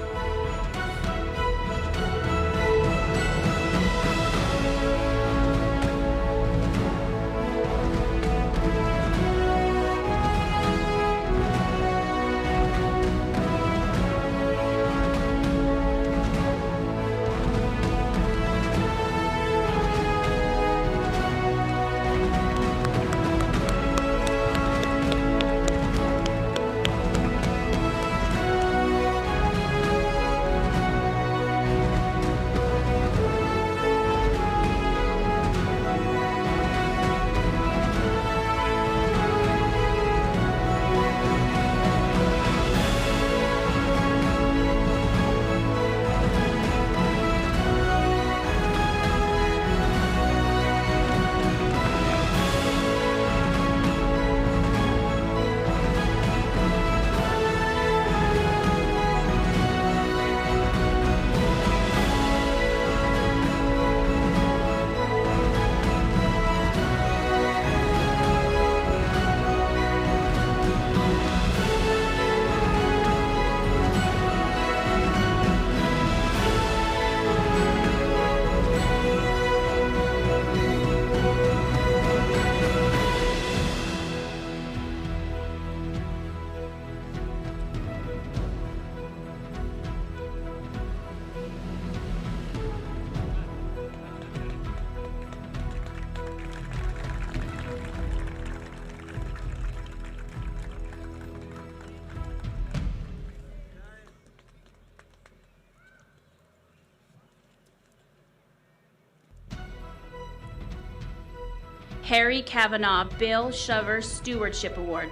Harry Kavanaugh Bill Shover Stewardship Award.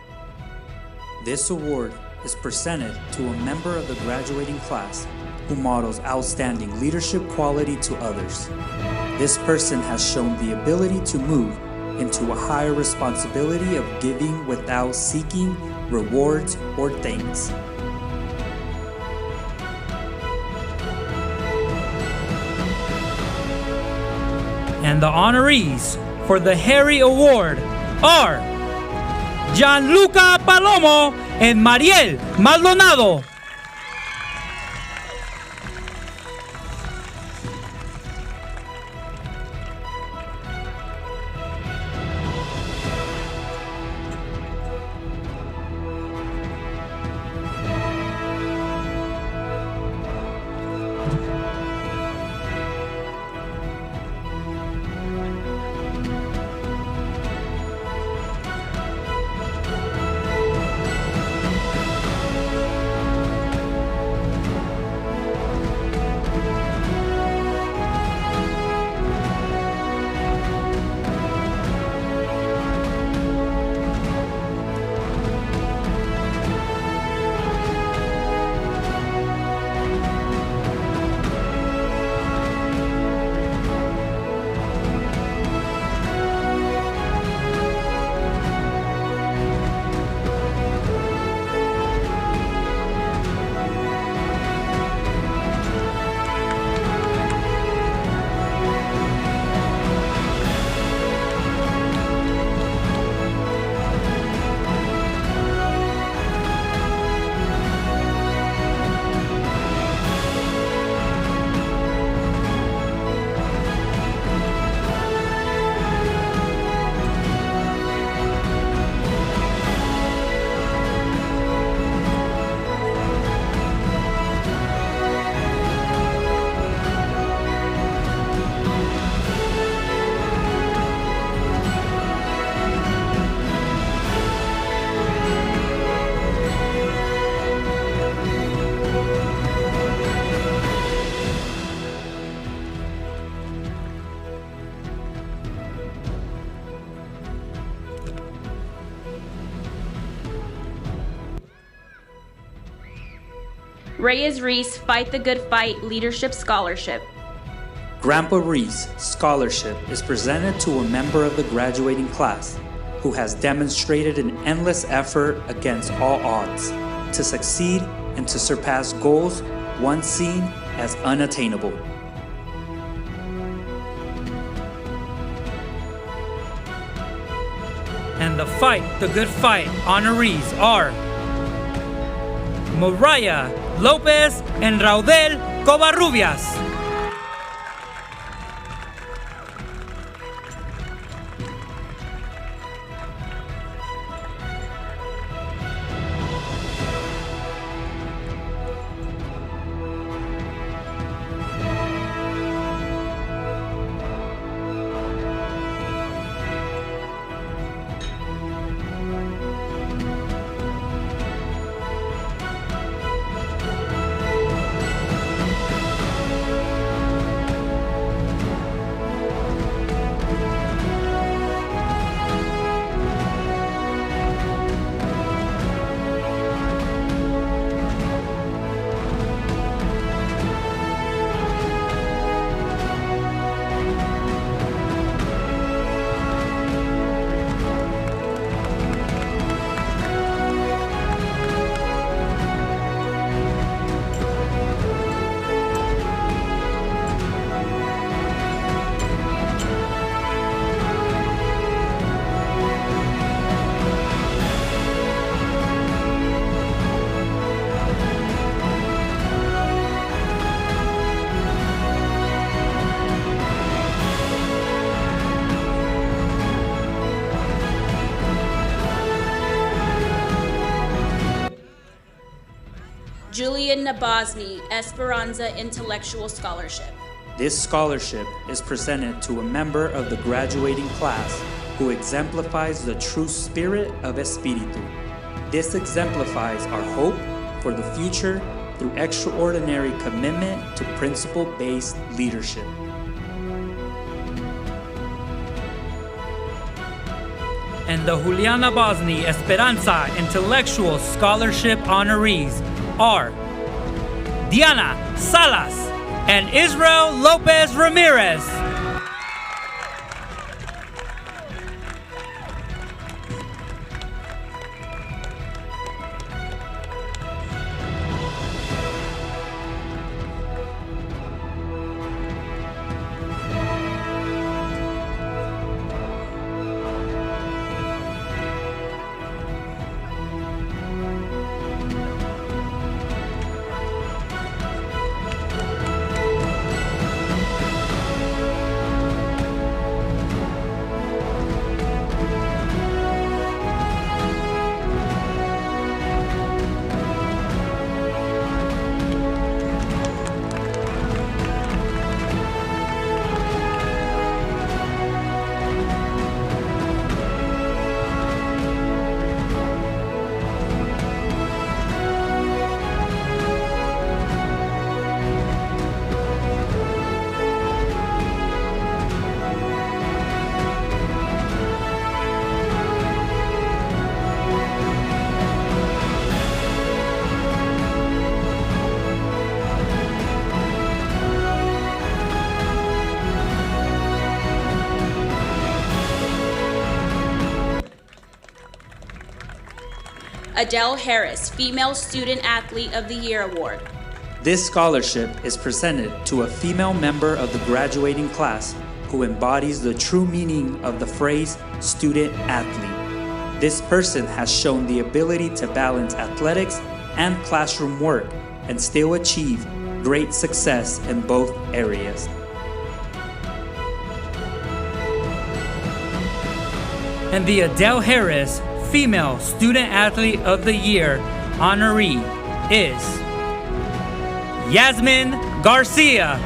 This award is presented to a member of the graduating class who models outstanding leadership quality to others. This person has shown the ability to move into a higher responsibility of giving without seeking rewards or thanks. And the honorees for the Harry Award are Gianluca Palomo and Mariel Maldonado. Reyes Reese Fight the Good Fight Leadership Scholarship. Grandpa Reese Scholarship is presented to a member of the graduating class who has demonstrated an endless effort against all odds to succeed and to surpass goals once seen as unattainable. And the Fight the Good Fight honorees are Mariah Lopez and Raudel Covarrubias. Julian Nabozny Esperanza Intellectual Scholarship. This scholarship is presented to a member of the graduating class who exemplifies the true spirit of Espiritu. This exemplifies our hope for the future through extraordinary commitment to principle-based leadership. And the Juliana Bosny Esperanza Intellectual Scholarship honorees are Diana Salas and Israel Lopez Ramirez. Adele Harris Female Student Athlete of the Year Award. This scholarship is presented to a female member of the graduating class who embodies the true meaning of the phrase student athlete. This person has shown the ability to balance athletics and classroom work and still achieve great success in both areas. And the Adele Harris Female Student Athlete of the Year honoree is Yasmin Garcia.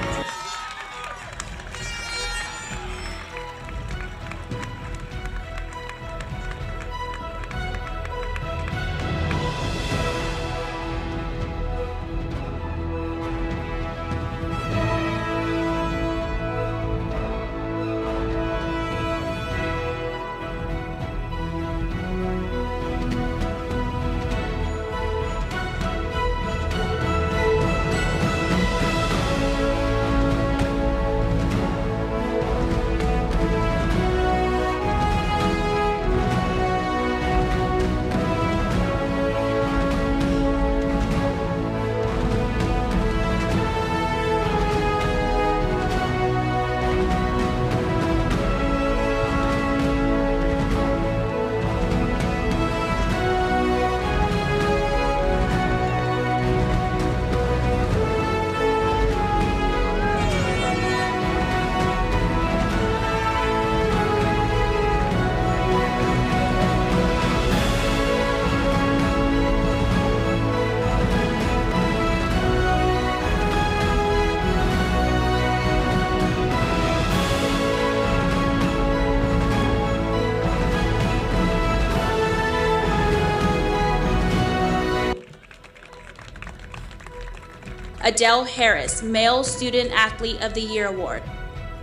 Adele Harris, Male Student Athlete of the Year Award.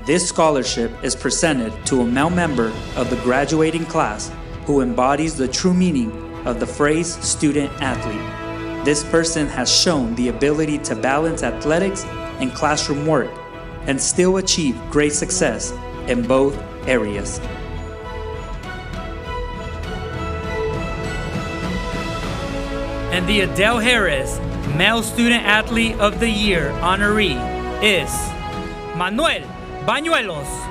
This scholarship is presented to a male member of the graduating class who embodies the true meaning of the phrase student athlete. This person has shown the ability to balance athletics and classroom work and still achieve great success in both areas. And the Adele Harris Male Student Athlete of the Year honoree is Manuel Bañuelos.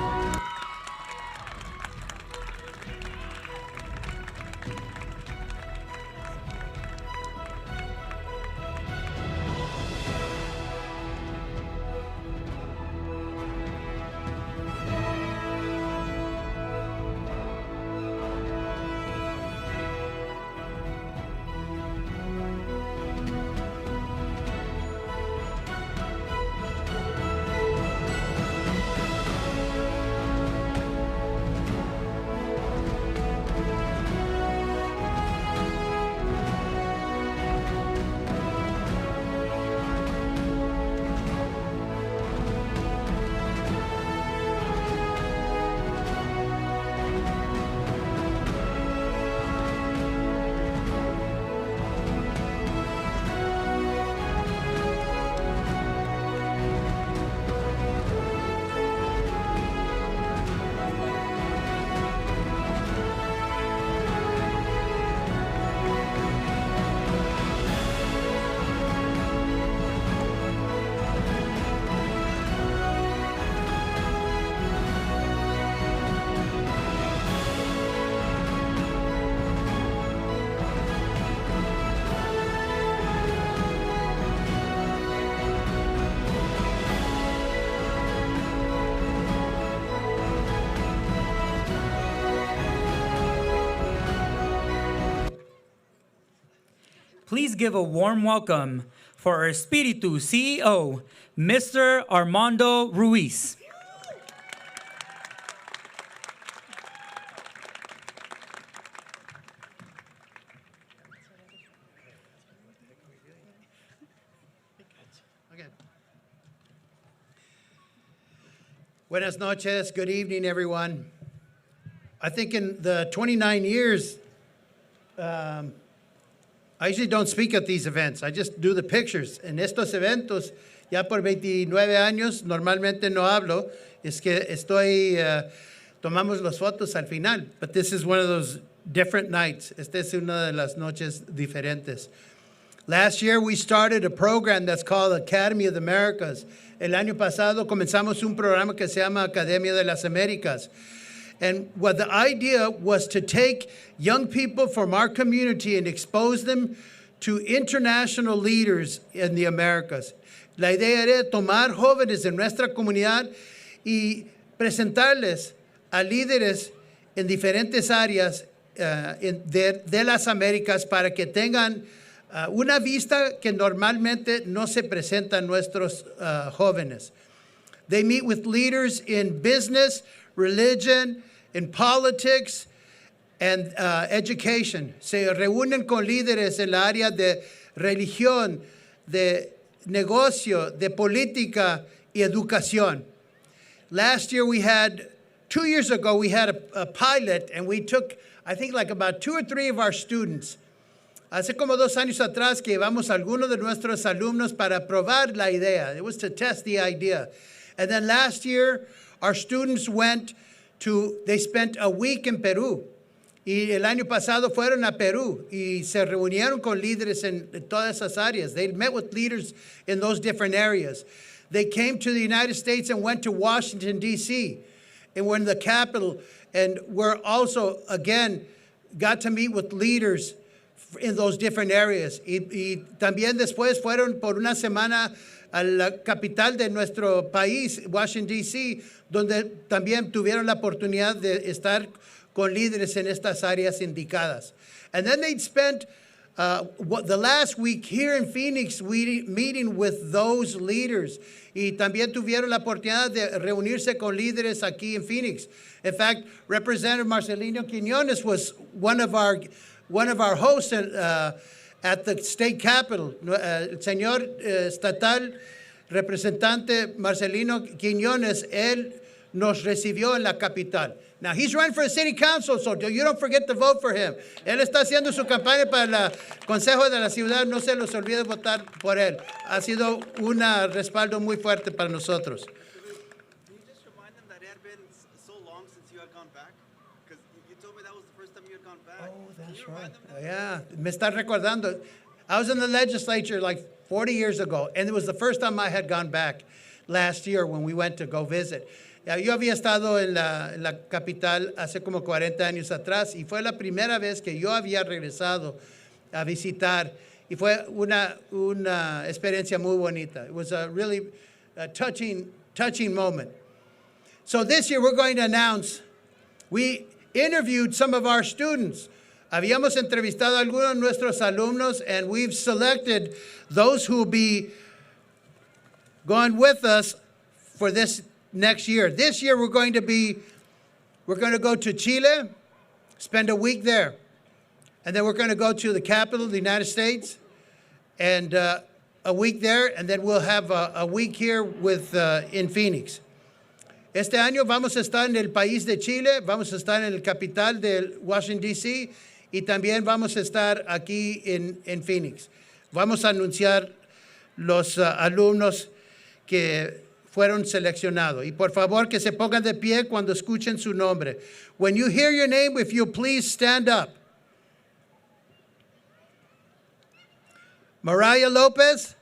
Please give a warm welcome for our Espiritu CEO, Mr. Armando Ruiz. Buenas noches, good evening, everyone. I think in the 29 years, I usually don't speak at these events. I just do the pictures. En estos eventos, ya por 29 años, normalmente no hablo. Es que tomamos las fotos al final. But this is one of those different nights. Esta es una de las noches diferentes. Last year, we started a program that's called Academy of the Americas. El año pasado comenzamos un programa que se llama Academia de las Américas. And what the idea was to take young people from our community and expose them to international leaders in the Americas. La idea era tomar jóvenes de nuestra comunidad y presentarles a líderes en diferentes áreas de las Américas para que tengan una vista que normalmente no se presenta a nuestros jóvenes. They meet with leaders in business, religion, in politics, and education. Se reúnen con líderes en la área de religión, de negocio, de política y educación. Last year 2 years ago, we had a pilot, and we took, I think, like about 2 or 3 of our students. Hace como 2 años atrás que llevamos a algunos de nuestros alumnos para probar la idea. It was to test the idea. And then last year, our students they spent a week in Perú. Y el año pasado fueron a Perú y se reunieron con líderes en todas esas áreas. They met with leaders in those different areas. They came to the United States and went to Washington, D.C. and were in the capital. And we're also, again, got to meet with leaders in those different areas. Y también después fueron por una semana a la capital de nuestro país, Washington, D.C., donde también tuvieron la oportunidad de estar con líderes en estas áreas indicadas. And then they'd spent the last week here in Phoenix meeting with those leaders. Y también tuvieron la oportunidad de reunirse con líderes aquí en Phoenix. In fact, Representative Marcelino Quiñones was one of our hosts at the state capitol. El señor estatal representante Marcelino Quiñones, él nos recibió en la capital. Now, he's running for the city council, so you don't forget to vote for him. Él está haciendo su campaña para el consejo de la ciudad, no se los olvide votar por él. Ha sido un respaldo muy fuerte para nosotros. Oh, that's right. Yeah, me está recordando. I was in the legislature like 40 years ago, and it was the first time I had gone back last year when we went to go visit. Yo había estado en la capital hace como 40 años atrás y fue la primera vez que yo había regresado a visitar y fue una experiencia muy bonita. It was a really touching moment. So this year we're going to announce, we interviewed some of our students. Habíamos entrevistado a algunos de nuestros alumnos, and we've selected those who will be going with us for this next year. This year we're going to go to Chile, spend a week there. And then we're going to go to the capital of the United States and a week there, and then we'll have a week here in Phoenix. Este año vamos a estar en el país de Chile, vamos a estar en el capital de Washington, D.C., y también vamos a estar aquí en Phoenix. Vamos a anunciar los alumnos que fueron seleccionados. Y por favor que se pongan de pie cuando escuchen su nombre. When you hear your name, if you'll please stand up. Mariah Lopez.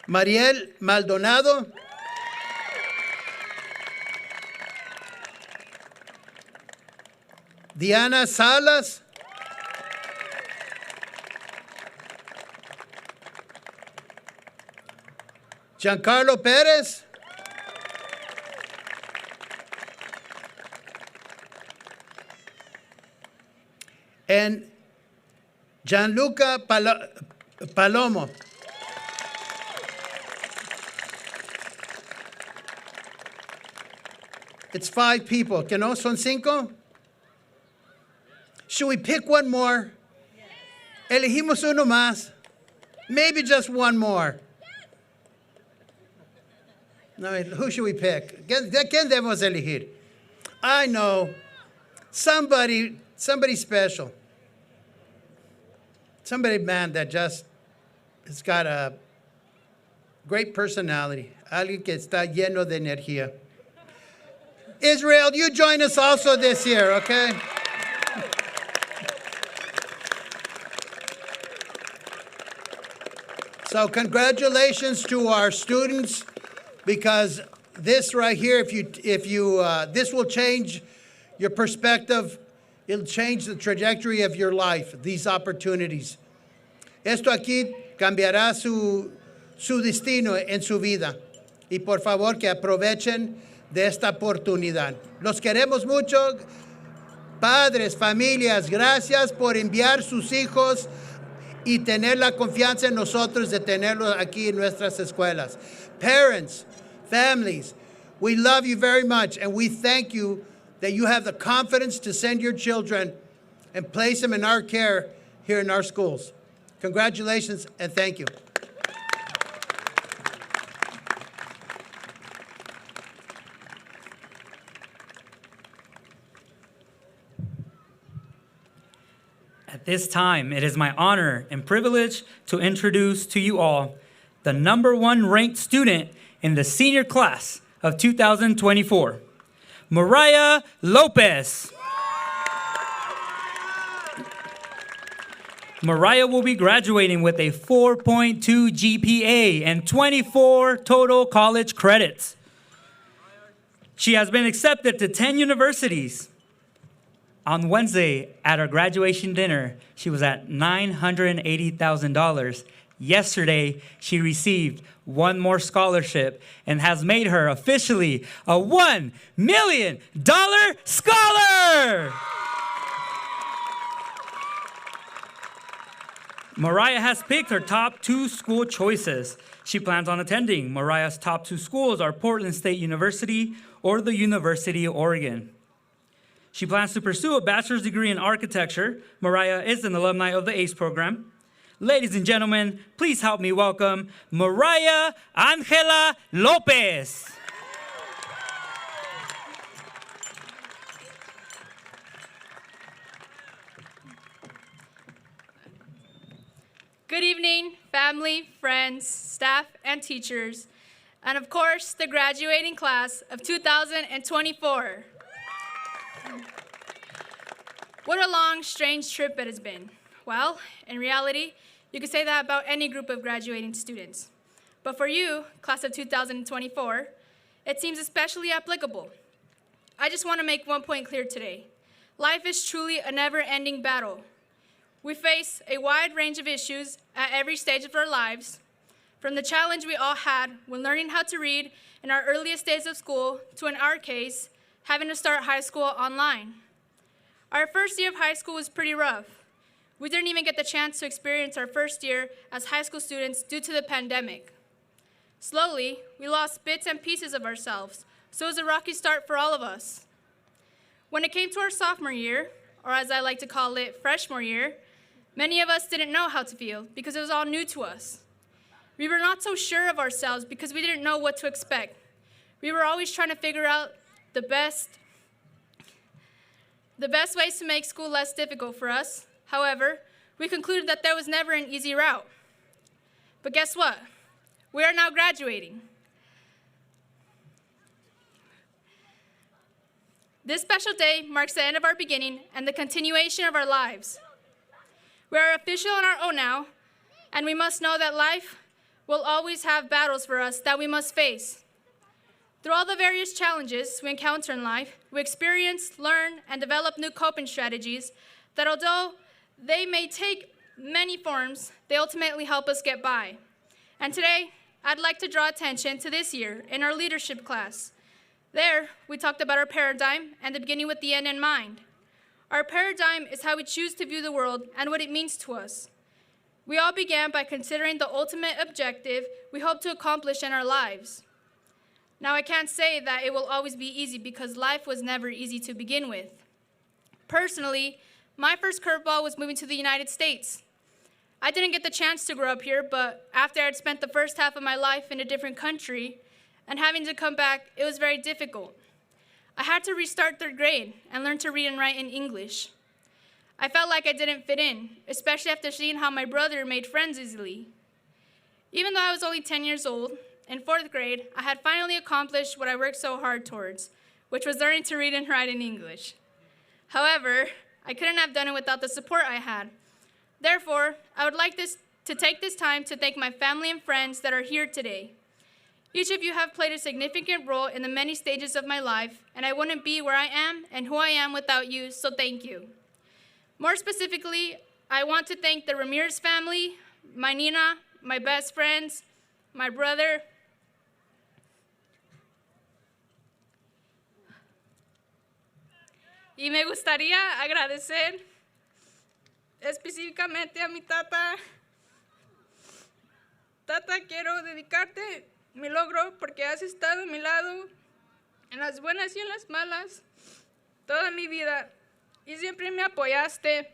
Mariel Maldonado. Diana Salas. Giancarlo Perez. And Gianluca Palomo. It's 5 people. ¿Que no? ¿Son 5? Should we pick one more? Elegimos uno más. Maybe just one more. No, who should we pick? ¿Quién debemos elegir? I know. Somebody special. Somebody, man, that just has got a great personality. Alguien que está lleno de energía. Israel, you join us also this year, okay? So congratulations to our students, because this right here, if you this will change your perspective. It'll change the trajectory of your life, these opportunities. Esto aquí cambiará su destino en su vida. Y por favor que aprovechen de esta oportunidad. Los queremos mucho. Padres, familias, gracias por enviar sus hijos y tener la confianza en nosotros de tenerlos aquí en nuestras escuelas. Parents, families, we love you very much, and we thank you that you have the confidence to send your children and place them in our care here in our schools. Congratulations and thank you. At this time, it is my honor and privilege to introduce to you all the #1 ranked student in the senior class of 2024, Mariah Lopez. Mariah will be graduating with a 4.2 GPA and 24 total college credits. She has been accepted to 10 universities. On Wednesday, at our graduation dinner, she was at $980,000. Yesterday, she received one more scholarship and has made her officially a $1 million scholar. Mariah has picked her top 2 school choices she plans on attending. Mariah's top 2 schools are Portland State University or the University of Oregon. She plans to pursue a bachelor's degree in architecture. Mariah is an alumni of the ACE program. Ladies and gentlemen, please help me welcome Mariah Angela Lopez. Good evening, family, friends, staff, and teachers, and of course, the graduating class of 2024. What a long, strange trip it has been. Well, in reality, you could say that about any group of graduating students. But for you, class of 2024, it seems especially applicable. I just want to make one point clear today. Life is truly a never-ending battle. We face a wide range of issues at every stage of our lives, from the challenge we all had when learning how to read in our earliest days of school to, in our case, having to start high school online. Our first year of high school was pretty rough. We didn't even get the chance to experience our first year as high school students due to the pandemic. Slowly, we lost bits and pieces of ourselves, so it was a rocky start for all of us. When it came to our sophomore year, or as I like to call it, freshman year, many of us didn't know how to feel because it was all new to us. We were not so sure of ourselves because we didn't know what to expect. We were always trying to figure out the best ways to make school less difficult for us. However, we concluded that there was never an easy route. But guess what? We are now graduating. This special day marks the end of our beginning and the continuation of our lives. We are official on our own now, and we must know that life will always have battles for us that we must face. Through all the various challenges we encounter in life, we experience, learn, and develop new coping strategies that, although they may take many forms, they ultimately help us get by. And today, I'd like to draw attention to this year in our leadership class. There, we talked about our paradigm and the beginning with the end in mind. Our paradigm is how we choose to view the world and what it means to us. We all began by considering the ultimate objective we hope to accomplish in our lives. Now, I can't say that it will always be easy because life was never easy to begin with. Personally, my first curveball was moving to the United States. I didn't get the chance to grow up here, but after I'd spent the first half of my life in a different country and having to come back, it was very difficult. I had to restart third grade and learn to read and write in English. I felt like I didn't fit in, especially after seeing how my brother made friends easily. Even though I was only 10 years old, in fourth grade, I had finally accomplished what I worked so hard towards, which was learning to read and write in English. However, I couldn't have done it without the support I had. Therefore, I would like to take this time to thank my family and friends that are here today. Each of you have played a significant role in the many stages of my life, and I wouldn't be where I am and who I am without you, so thank you. More specifically, I want to thank the Ramirez family, my Nina, my best friends, my brother, y me gustaría agradecer específicamente a mi tata. Tata, quiero dedicarte mi logro porque has estado a mi lado en las buenas y en las malas toda mi vida y siempre me apoyaste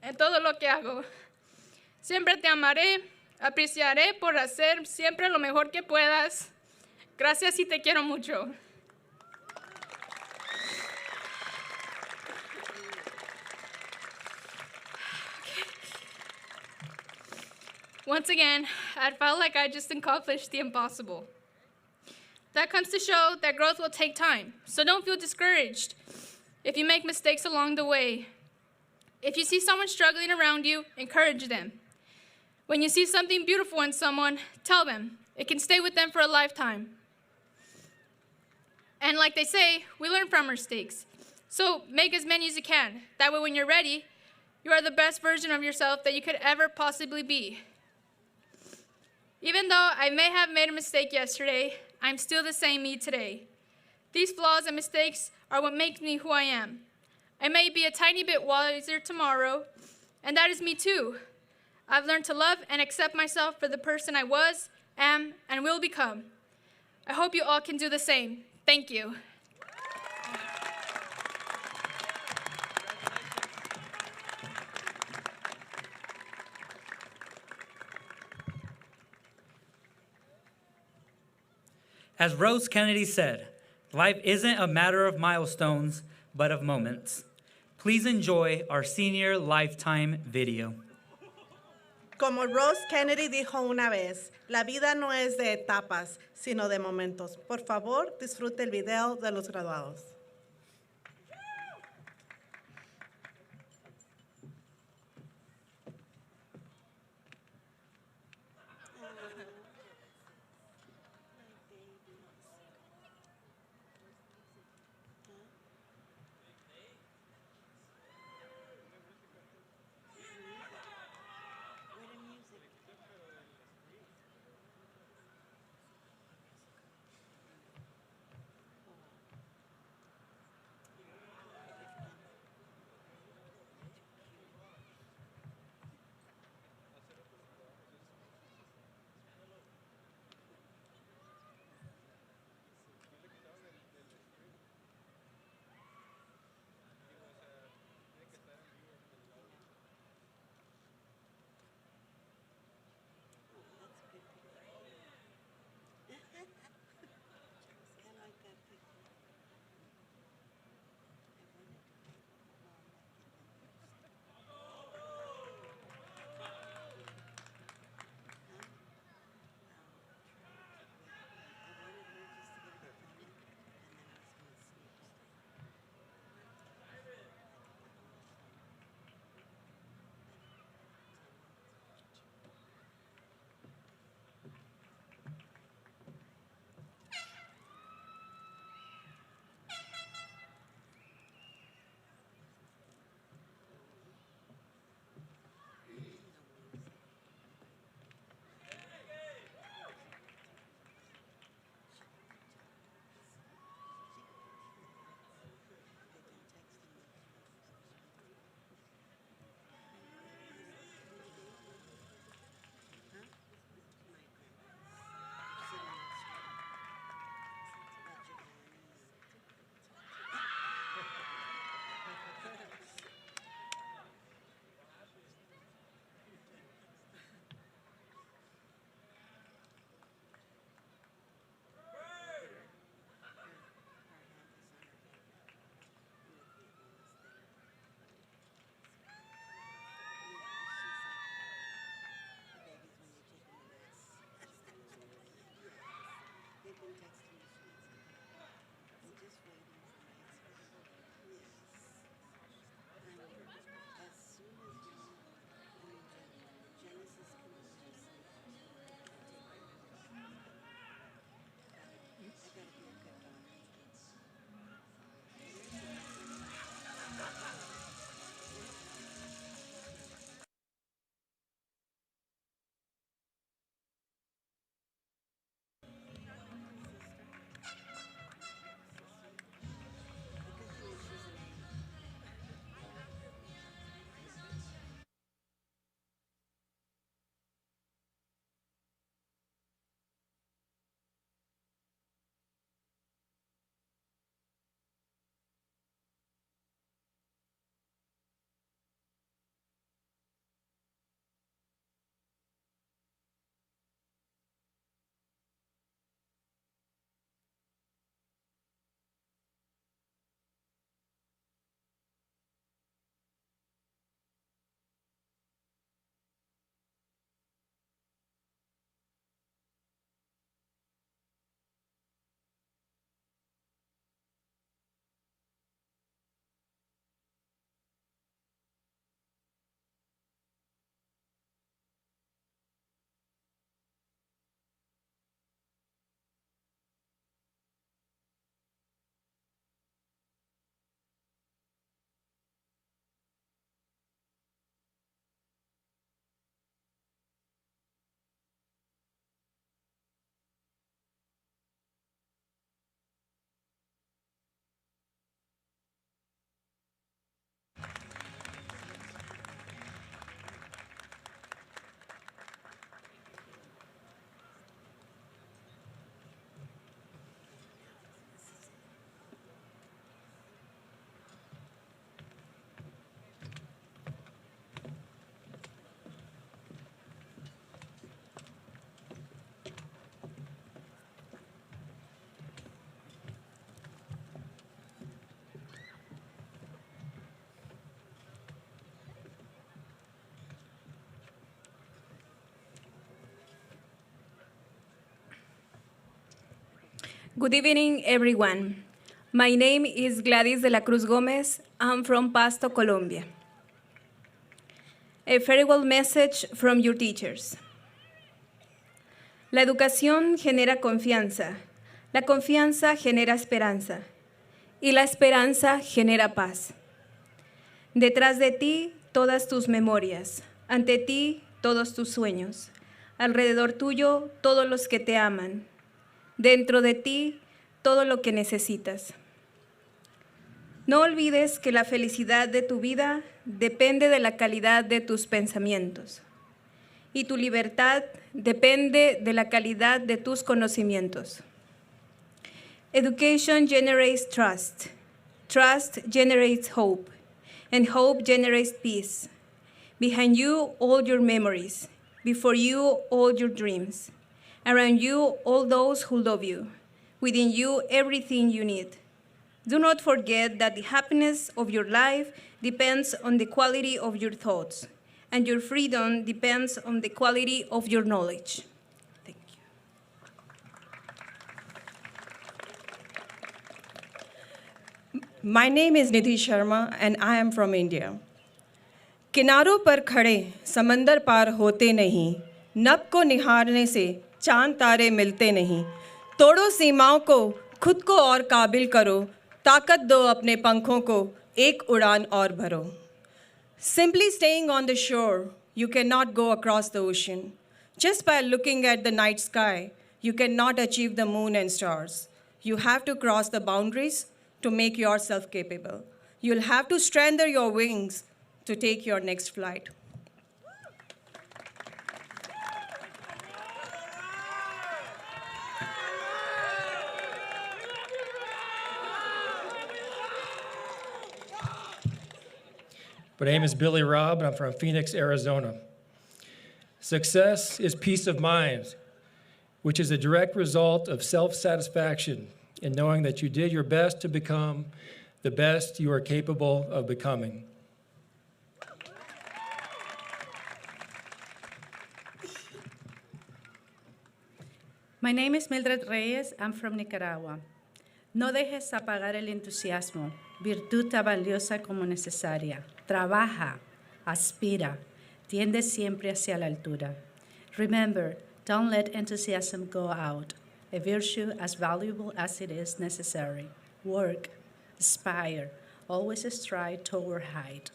en todo lo que hago. Siempre te amaré, apreciaré por hacer siempre lo mejor que puedas. Gracias y te quiero mucho. Once again, I felt like I just accomplished the impossible. That comes to show that growth will take time, so don't feel discouraged if you make mistakes along the way. If you see someone struggling around you, encourage them. When you see something beautiful in someone, tell them. It can stay with them for a lifetime. And like they say, we learn from our mistakes. So make as many as you can. That way when you're ready, you are the best version of yourself that you could ever possibly be. Even though I may have made a mistake yesterday, I'm still the same me today. These flaws and mistakes are what make me who I am. I may be a tiny bit wiser tomorrow, and that is me too. I've learned to love and accept myself for the person I was, am, and will become. I hope you all can do the same. Thank you. As Rose Kennedy said, life isn't a matter of milestones, but of moments. Please enjoy our senior lifetime video. Como Rose Kennedy dijo una vez, la vida no es de etapas, sino de momentos. Por favor, disfrute el video de los graduados. Good evening, everyone. My name is Gladys de la Cruz Gomez. I'm from Pasto, Colombia. A farewell message from your teachers. La educación genera confianza, la confianza genera esperanza y la esperanza genera paz. Detrás de ti, todas tus memorias, ante ti, todos tus sueños, alrededor tuyo, todos los que te aman, dentro de ti, todo lo que necesitas. No olvides que la felicidad de tu vida depende de la calidad de tus pensamientos y tu libertad depende de la calidad de tus conocimientos. Education generates trust. Trust generates hope, and hope generates peace. Behind you, all your memories. Before you, all your dreams. Around you, all those who love you. Within you, everything you need. Do not forget that the happiness of your life depends on the quality of your thoughts, and your freedom depends on the quality of your knowledge. Thank you. My name is Nidhi Sharma, and I am from India. किनारों पर खड़े समंदर पार होते नहीं, नभ को निहारने से चांद तारे मिलते नहीं, तोड़ो सीमाओं को, खुद को और काबिल करो, ताकत दो अपने पंखों को, एक उड़ान और भरो. Simply staying on the shore, you cannot go across the ocean. Just by looking at the night sky, you cannot achieve the moon and stars. You have to cross the boundaries to make yourself capable. You'll have to strengthen your wings to take your next flight. My name is Billy Robb, and I'm from Phoenix, Arizona. Success is peace of mind, which is a direct result of self-satisfaction in knowing that you did your best to become the best you are capable of becoming. My name is Mildred Reyes. I'm from Nicaragua. No dejes apagar el entusiasmo, virtud tan valiosa como necesaria. Trabaja, aspira, tiende siempre hacia la altura. Remember, don't let enthusiasm go out, a virtue as valuable as it is necessary. Work, aspire, always strive toward height.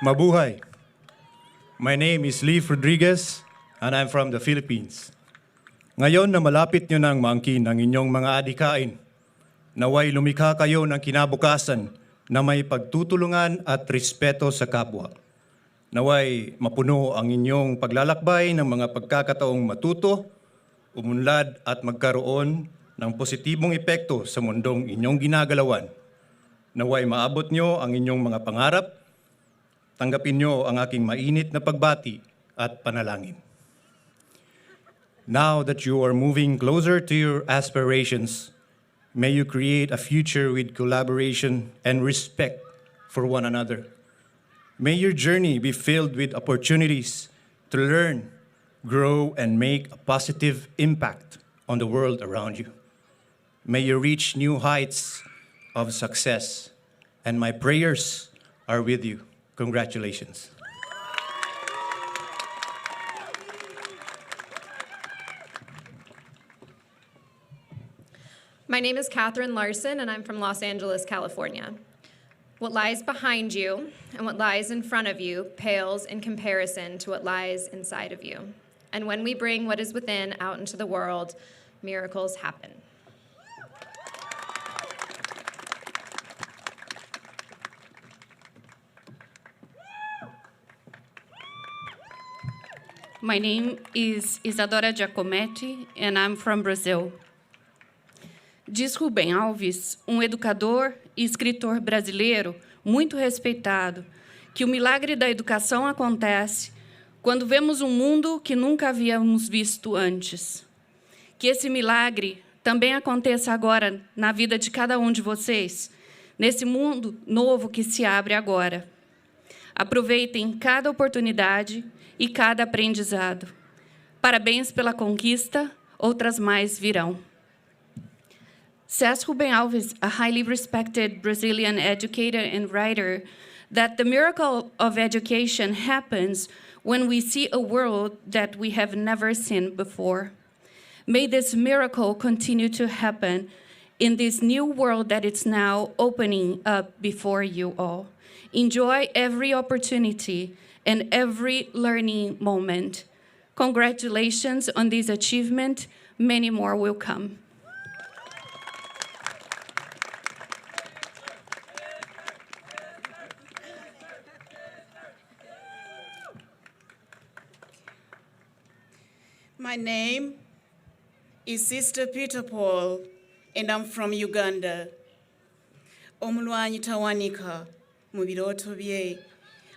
Mabuhay. My name is Leif Rodriguez, and I'm from the Philippines. Ngayon na malapit nyo ng maangkin ng inyong mga adikain, naway lumikha kayo ng kinabukasan na may pagtutulungan at respeto sa kapwa. Naway mapuno ang inyong paglalakbay ng mga pagkakataong matuto, umunlad at magkaroon ng positibong epekto sa mundong inyong ginagalawan. Naway maabot nyo ang inyong mga pangarap. Tanggapin nyo ang aking mainit na pagbati at panalangin. Now that you are moving closer to your aspirations, may you create a future with collaboration and respect for one another. May your journey be filled with opportunities to learn, grow, and make a positive impact on the world around you. May you reach new heights of success, and my prayers are with you. Congratulations. My name is Catherine Larson, and I'm from Los Angeles, California. What lies behind you and what lies in front of you pales in comparison to what lies inside of you. And when we bring what is within out into the world, miracles happen. My name is Isadora Giacometti, and I'm from Brazil. Diz Rubem Alves, educador e escritor brasileiro muito respeitado, que o milagre da educação acontece quando vemos um mundo que nunca havíamos visto antes. Que esse milagre também aconteça agora na vida de cada um de vocês, nesse mundo novo que se abre agora. Aproveitem cada oportunidade e cada aprendizado. Parabéns pela conquista, outras mais virão. Says Rubem Alves, a highly respected Brazilian educator and writer, that the miracle of education happens when we see a world that we have never seen before. May this miracle continue to happen in this new world that is now opening up before you all. Enjoy every opportunity and every learning moment. Congratulations on this achievement. Many more will come. My name is Sister Peter Paul, and I'm from Uganda. Omulwanyi tawanika mu birooto bye,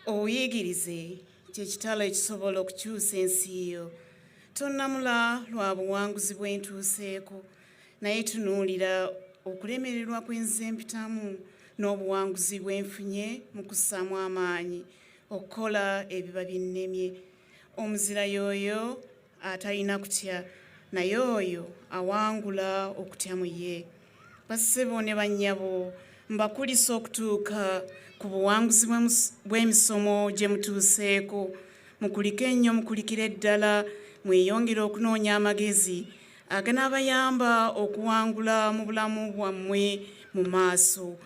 obuyigirize kye kitalo ekisobola okukyusa ensi yo. Tonnamula lwa buwanguzi bwe ntuuseeko, naye tunuulira okulemererwa kw'enze mpitamu n'obuwanguzi bwe nfunye mu kussaamu amaanyi okukola ebiba binnemye. Omuzira y'oyo atalina kutya, naye oyo awangula okutya mu ye. Bassebo ne bannyabo, mbakulisa okutuuka ku buwanguzi bw'emisomo gye mutuuseeko. Mukulike ennyo, mukulikire ddala, mweyongere okunoonya amagezi aganaabayamba okuwangula mu bulamu bwammwe mu maaso.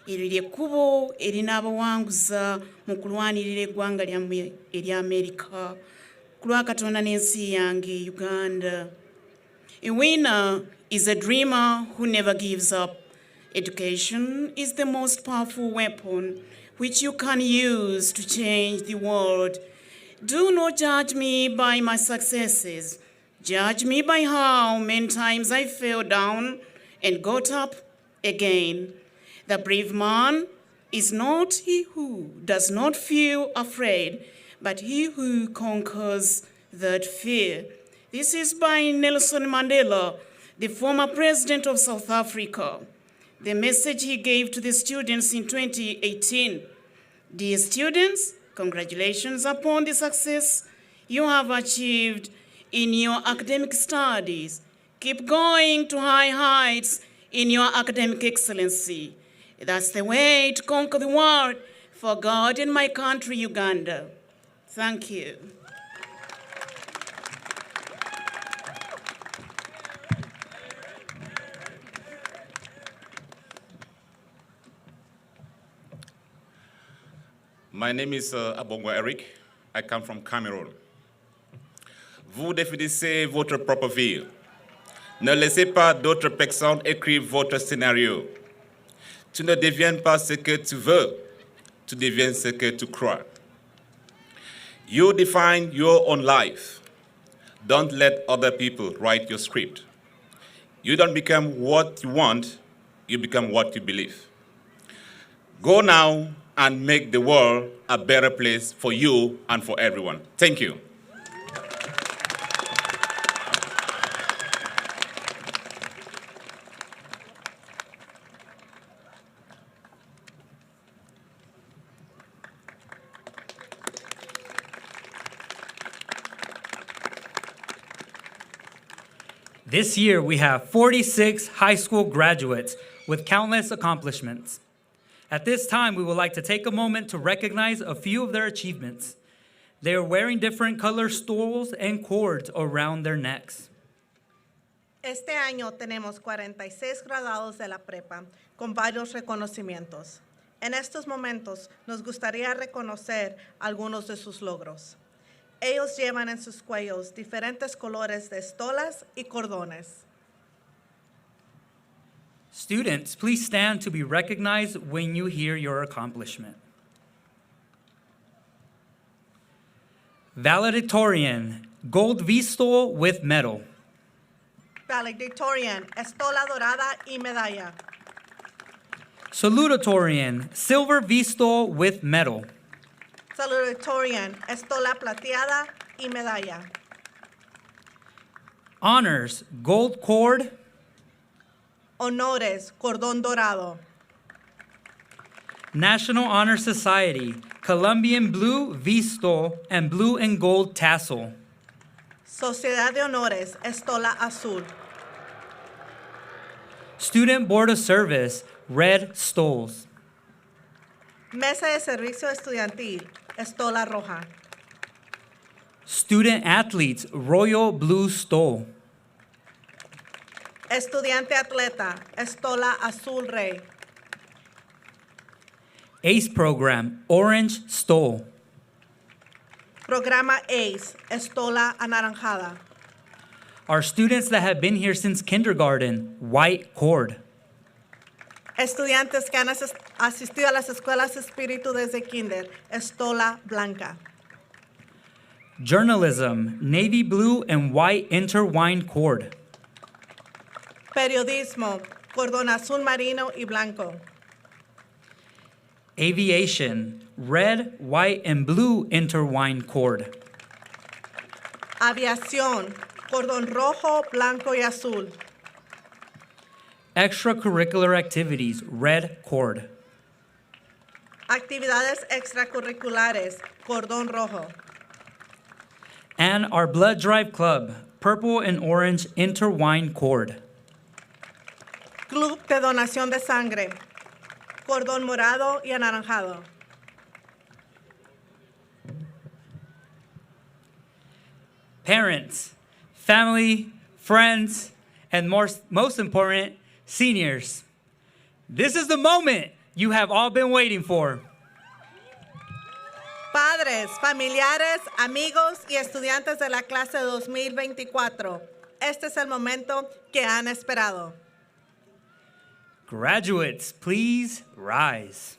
Eryo ly'ekkubo erinaabawanguza mu kulwanirira eggwanga lyammwe erya Amerika. Ku lwa Katonda n'ensi yange Uganda. A winner is a dreamer who never gives up. Education is the most powerful weapon which you can use to change the world. Do not judge me by my successes. Judge me by how many times I fell down and got up again. The brave man is not he who does not feel afraid, but he who conquers that fear. This is by Nelson Mandela, the former president of South Africa. The message he gave to the students in 2018. Dear students, congratulations upon the success you have achieved in your academic studies. Keep going to high heights in your academic excellency. That's the way to conquer the world for God and my country, Uganda. Thank you. My name is Abongo Eric. I come from Cameroon. Vous définissez votre propre vie. Ne laissez pas d'autres personnes écrire votre scénario. Tu ne deviens pas ce que tu veux, tu deviens ce que tu crois. You define your own life. Don't let other people write your script. You don't become what you want, you become what you believe. Go now and make the world a better place for you and for everyone. Thank you. This year, we have 46 high school graduates with countless accomplishments. At this time, we would like to take a moment to recognize a few of their achievements. They are wearing different color stoles and cords around their necks. Este año tenemos 46 graduados de la prepa con varios reconocimientos. En estos momentos, nos gustaría reconocer algunos de sus logros. Ellos llevan en sus cuellos diferentes colores de estolas y cordones. Students, please stand to be recognized when you hear your accomplishment. Valedictorian, gold V-stole with medal. Valedictorian, estola dorada y medalla. Salutatorian, silver V-stole with medal. Salutatorian, estola plateada y medalla. Honors, gold cord. Honores, cordón dorado. National Honor Society, Colombian blue V stole and blue and gold tassel. Sociedad de Honores, estola azul. Student Board of Service, red stoles. Mesa de Servicio Estudiantil, estola roja. Student Athletes, royal blue stole. Estudiante atleta, estola azul rey. ACE Program, orange stole. Programa ACE, estola anaranjada. Our students that have been here since kindergarten, white cord. Estudiantes que han asistido a las escuelas Espiritu desde kinder, estola blanca. Journalism, navy blue and white intertwined cord. Periodismo, cordón azul marino y blanco. Aviation, red, white, and blue intertwined cord. Aviación, cordón rojo, blanco y azul. Extracurricular activities, red cord. Actividades extracurriculares, cordón rojo. And our blood drive club, purple and orange intertwined cord. Club de donación de sangre, cordón morado y anaranjado. Parents, family, friends, and most important, seniors. This is the moment you have all been waiting for. Padres, familiares, amigos y estudiantes de la clase 2024. Este es el momento que han esperado. Graduates, please rise.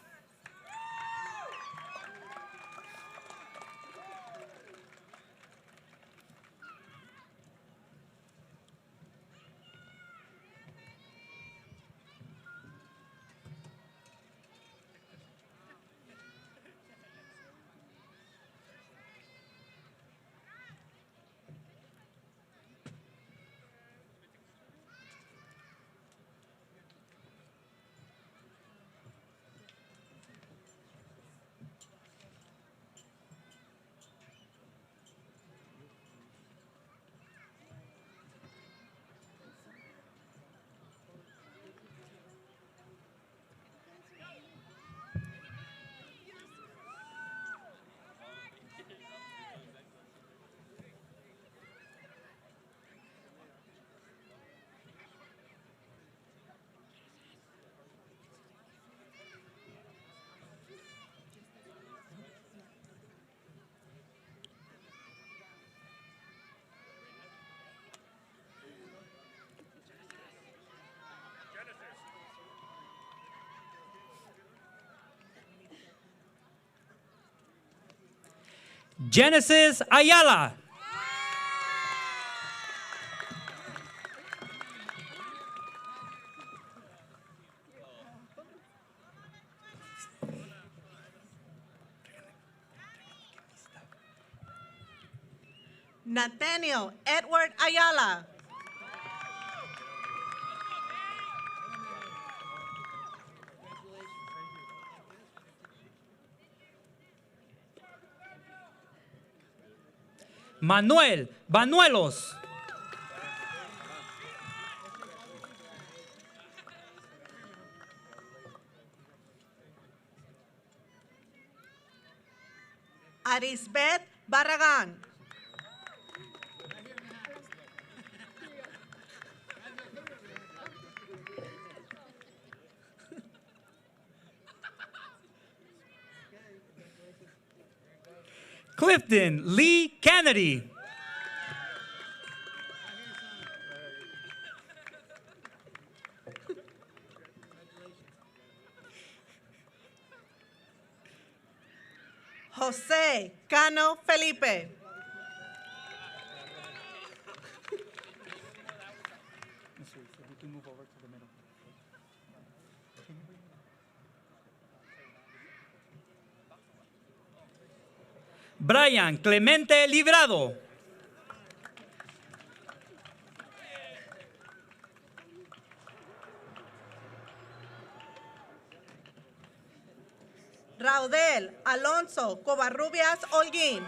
Genesis Ayala. Nathaniel Edward Ayala. Manuel Banuelos. Arisbeth Barragán. Clifton Lee Kennedy. José Cano Felipe. Brian Clemente Librado. Raudel Alonso Covarrubias Holguín.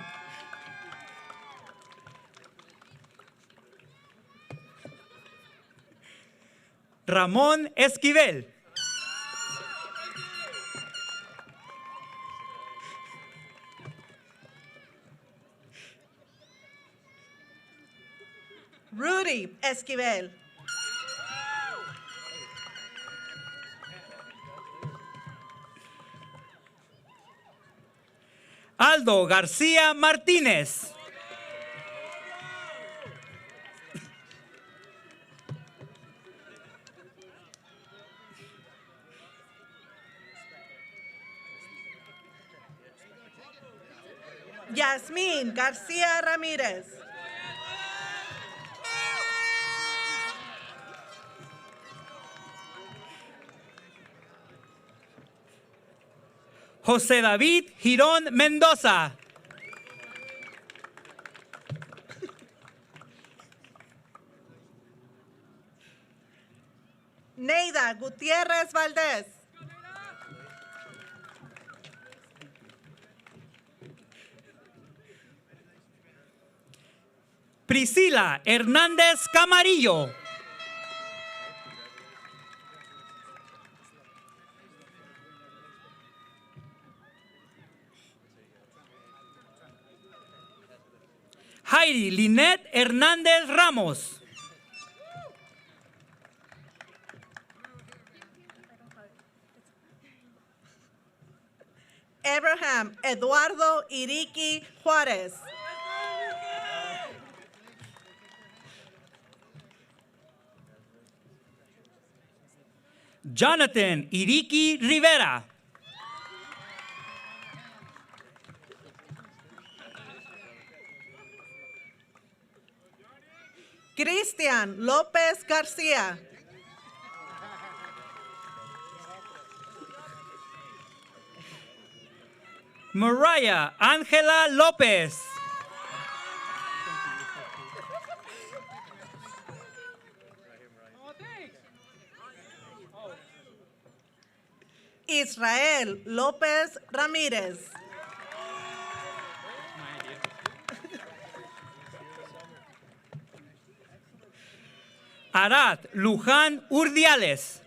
Ramón Esquivel. Rudy Esquivel. Aldo García Martínez. Yasmín García Ramírez. José David Girón Mendoza. Neida Gutiérrez Valdés. Priscila Hernández Camarillo. Heidi Linet Hernández Ramos. Abraham Eduardo Iriqui Juárez. Jonathan Iriqui Rivera. Cristian López García. Mariah Ángela López. Israel López Ramírez. Arad Luján Urdiales.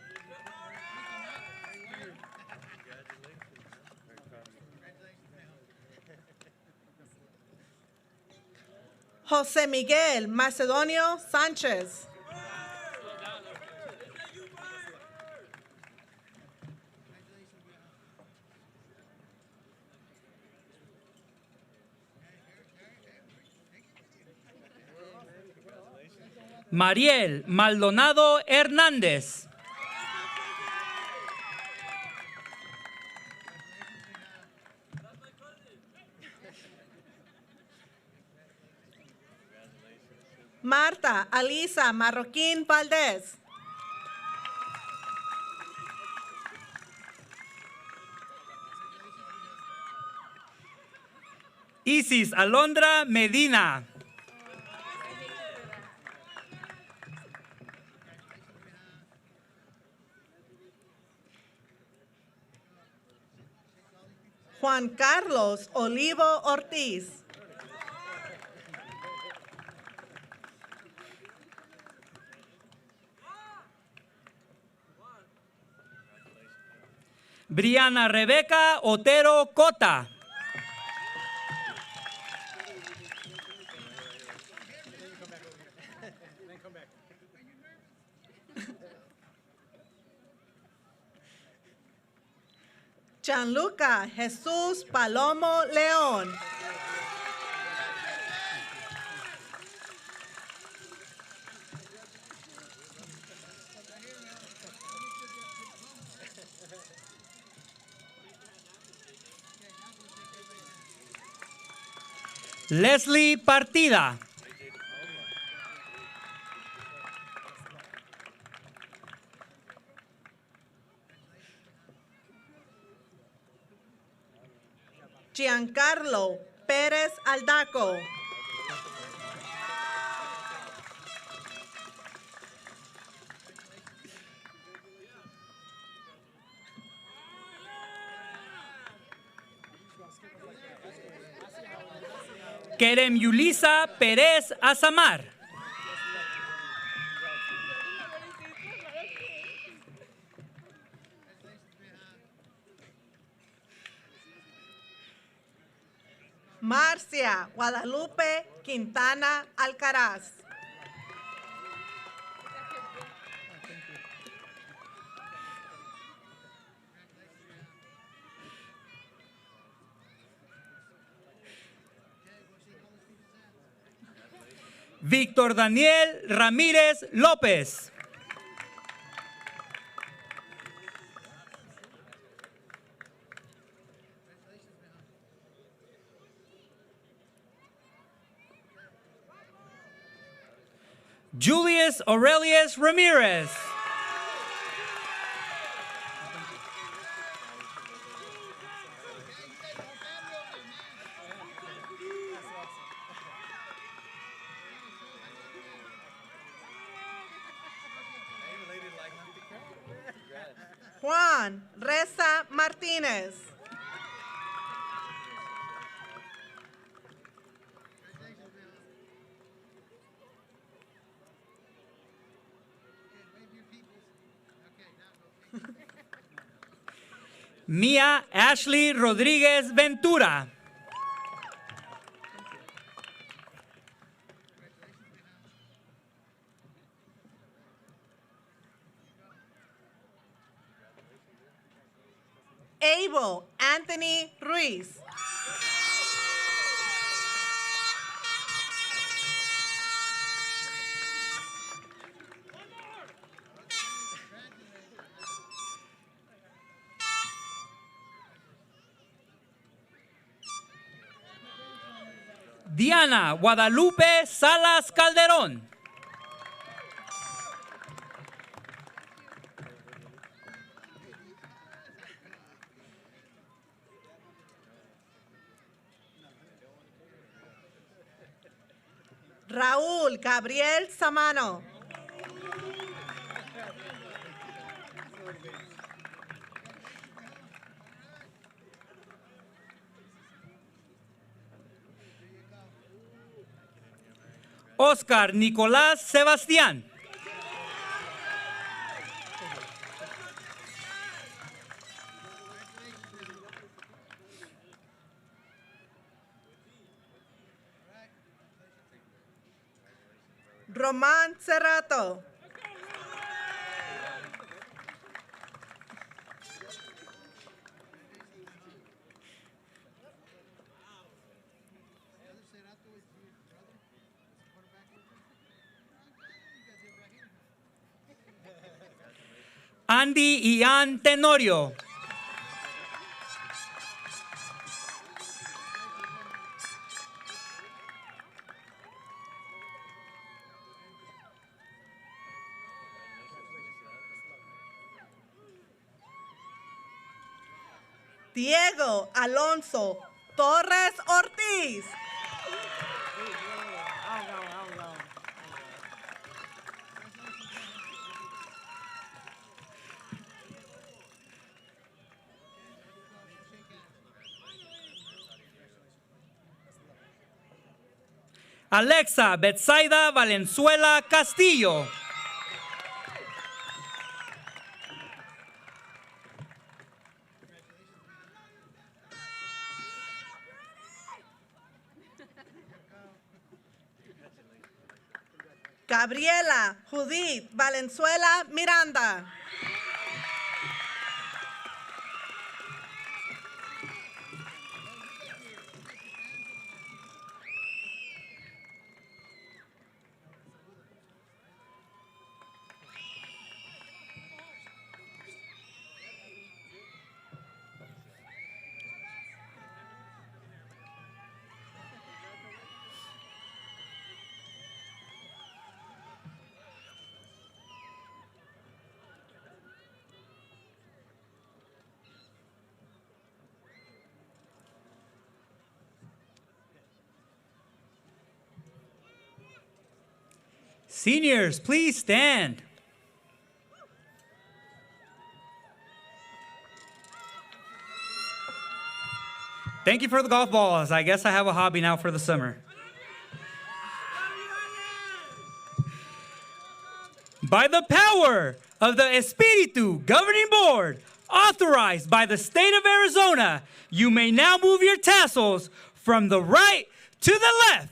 José Miguel Macedonio Sánchez. Mariel Maldonado Hernández. Marta Alisa Marroquín Valdés. Isis Alondra Medina. Juan Carlos Olivo Ortiz. Briana Rebeca Otero Cota. Gianluca Jesús Palomo León. Leslie Partida. Giancarlo Pérez Aldaco. Kerem Yulisa Perez Azamar. Marcia Guadalupe Quintana Alcaraz. Víctor Daniel Ramírez López. Julius Aurelius Ramirez. Juan Reza Martínez. Mia Ashley Rodríguez Ventura. Abel Anthony Ruiz. Diana Guadalupe Salas Calderón. Raúl Gabriel Samano. Oscar Nicolás Sebastián. Román Cerrato. Andy Ian Tenorio. Diego Alonso Torres Ortiz. Alexa Betsaida Valenzuela Castillo. Gabriela Judith Valenzuela Miranda. Seniors, please stand. Thank you for the golf balls. I guess I have a hobby now for the summer. By the power of the Espiritu Governing Board, authorized by the state of Arizona, you may now move your tassels from the right to the left.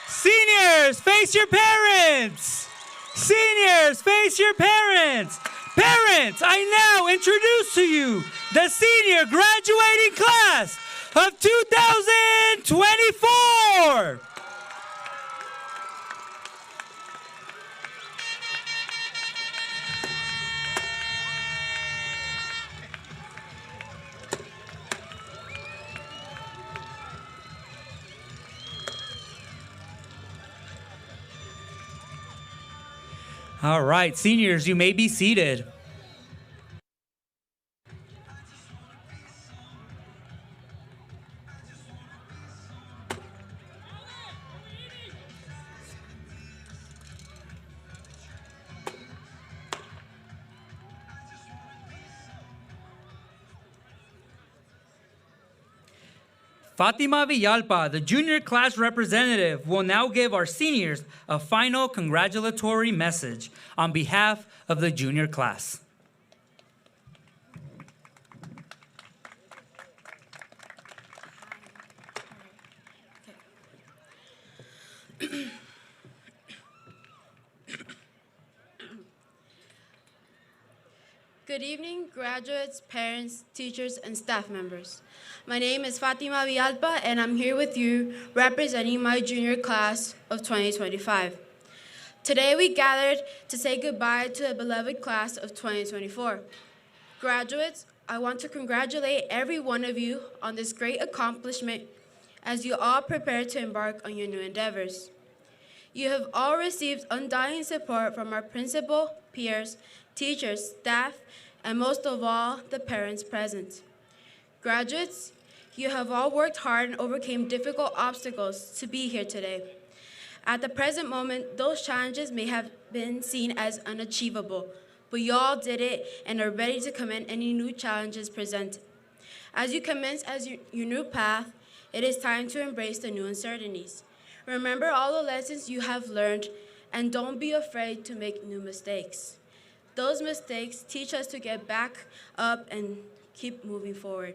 Seniors, face your parents. Seniors, face your parents. Parents, I now introduce to you the senior graduating class of 2024. All right, seniors, you may be seated. Fatima Villalpa, the junior class representative, will now give our seniors a final congratulatory message on behalf of the junior class. Good evening, graduates, parents, teachers, and staff members. My name is Fatima Villalpa, and I'm here with you representing my junior class of 2025. Today, we gathered to say goodbye to the beloved class of 2024. Graduates, I want to congratulate every one of you on this great accomplishment as you all prepare to embark on your new endeavors. You have all received undying support from our principal, peers, teachers, staff, and most of all, the parents present. Graduates, you have all worked hard and overcame difficult obstacles to be here today. At the present moment, those challenges may have been seen as unachievable, but you all did it and are ready to commence any new challenges presented. As you commence your new path, it is time to embrace the new uncertainties. Remember all the lessons you have learned and don't be afraid to make new mistakes. Those mistakes teach us to get back up and keep moving forward.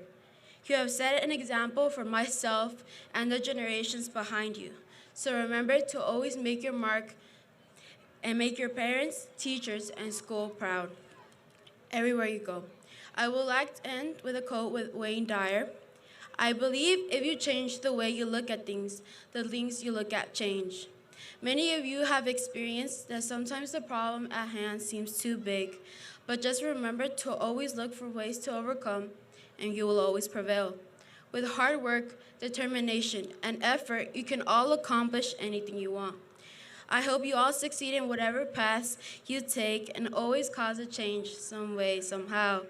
You have set an example for myself and the generations behind you. So remember to always make your mark and make your parents, teachers, and school proud everywhere you go. I would like to end with a quote with Wayne Dyer. I believe if you change the way you look at things, the things you look at change. Many of you have experienced that sometimes the problem at hand seems too big, but just remember to always look for ways to overcome, and you will always prevail. With hard work, determination, and effort, you can all accomplish anything you want. I hope you all succeed in whatever paths you take and always cause a change some way, somehow.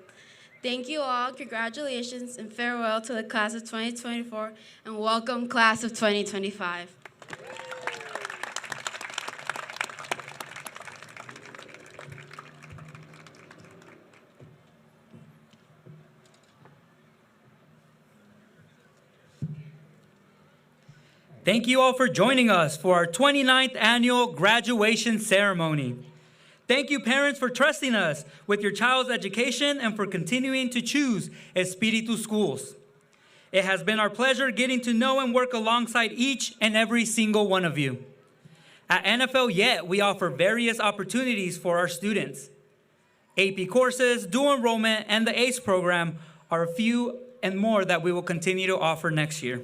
Thank you all, congratulations, and farewell to the class of 2024, and welcome class of 2025. Thank you all for joining us for our 29th annual graduation ceremony. Thank you, parents, for trusting us with your child's education and for continuing to choose Espiritu schools. It has been our pleasure getting to know and work alongside each and every single one of you. At NFL Yet, we offer various opportunities for our students. AP courses, dual enrollment, and the ACE program are a few and more that we will continue to offer next year.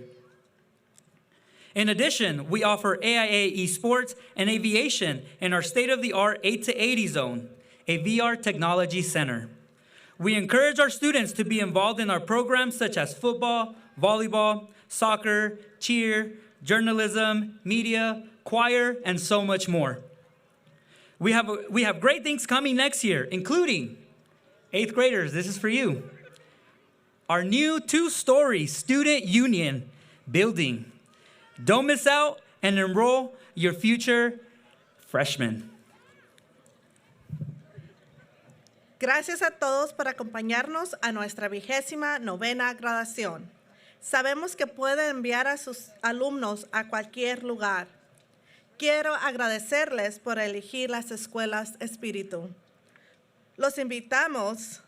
In addition, we offer AIA Esports and Aviation in our state-of-the-art 8 to 80 zone, a VR technology center. We encourage our students to be involved in our programs such as football, volleyball, soccer, cheer, journalism, media, choir, and so much more. We have great things coming next year, including 8th graders, this is for you. Our new 2-story student union building. Don't miss out and enroll your future freshmen. Gracias a todos por acompañarnos a nuestra 29ª graduación. Sabemos que pueden enviar a sus alumnos a cualquier lugar. quiero agradecerles por elegir las escuelas Espiritu. Los invitamos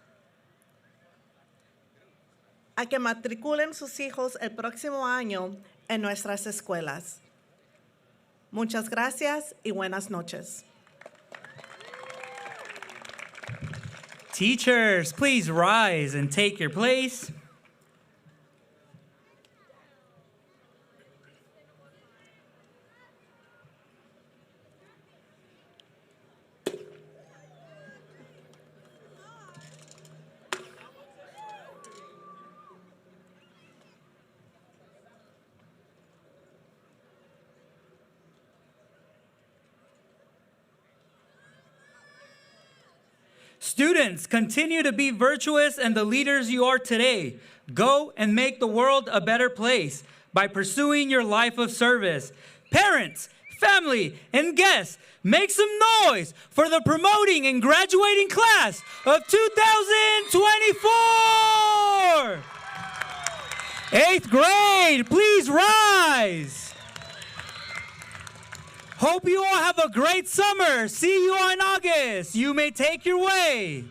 a que matriculen sus hijos el próximo año en nuestras escuelas. Muchas gracias y buenas noches. Teachers, please rise and take your place. Students, continue to be virtuous and the leaders you are today. Go and make the world a better place by pursuing your life of service. Parents, family, and guests, make some noise for the promoting and graduating class of 2024. 8th grade, please rise. Hope you all have a great summer. See you in August. You may take your way.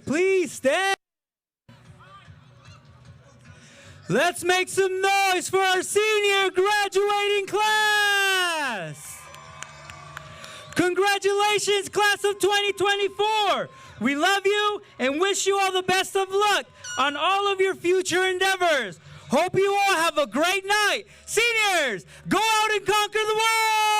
Please stand. Let's make some noise for our senior graduating class. Congratulations, class of 2024. We love you and wish you all the best of luck on all of your future endeavors. Hope you all have a great night. Seniors, go out and conquer the world.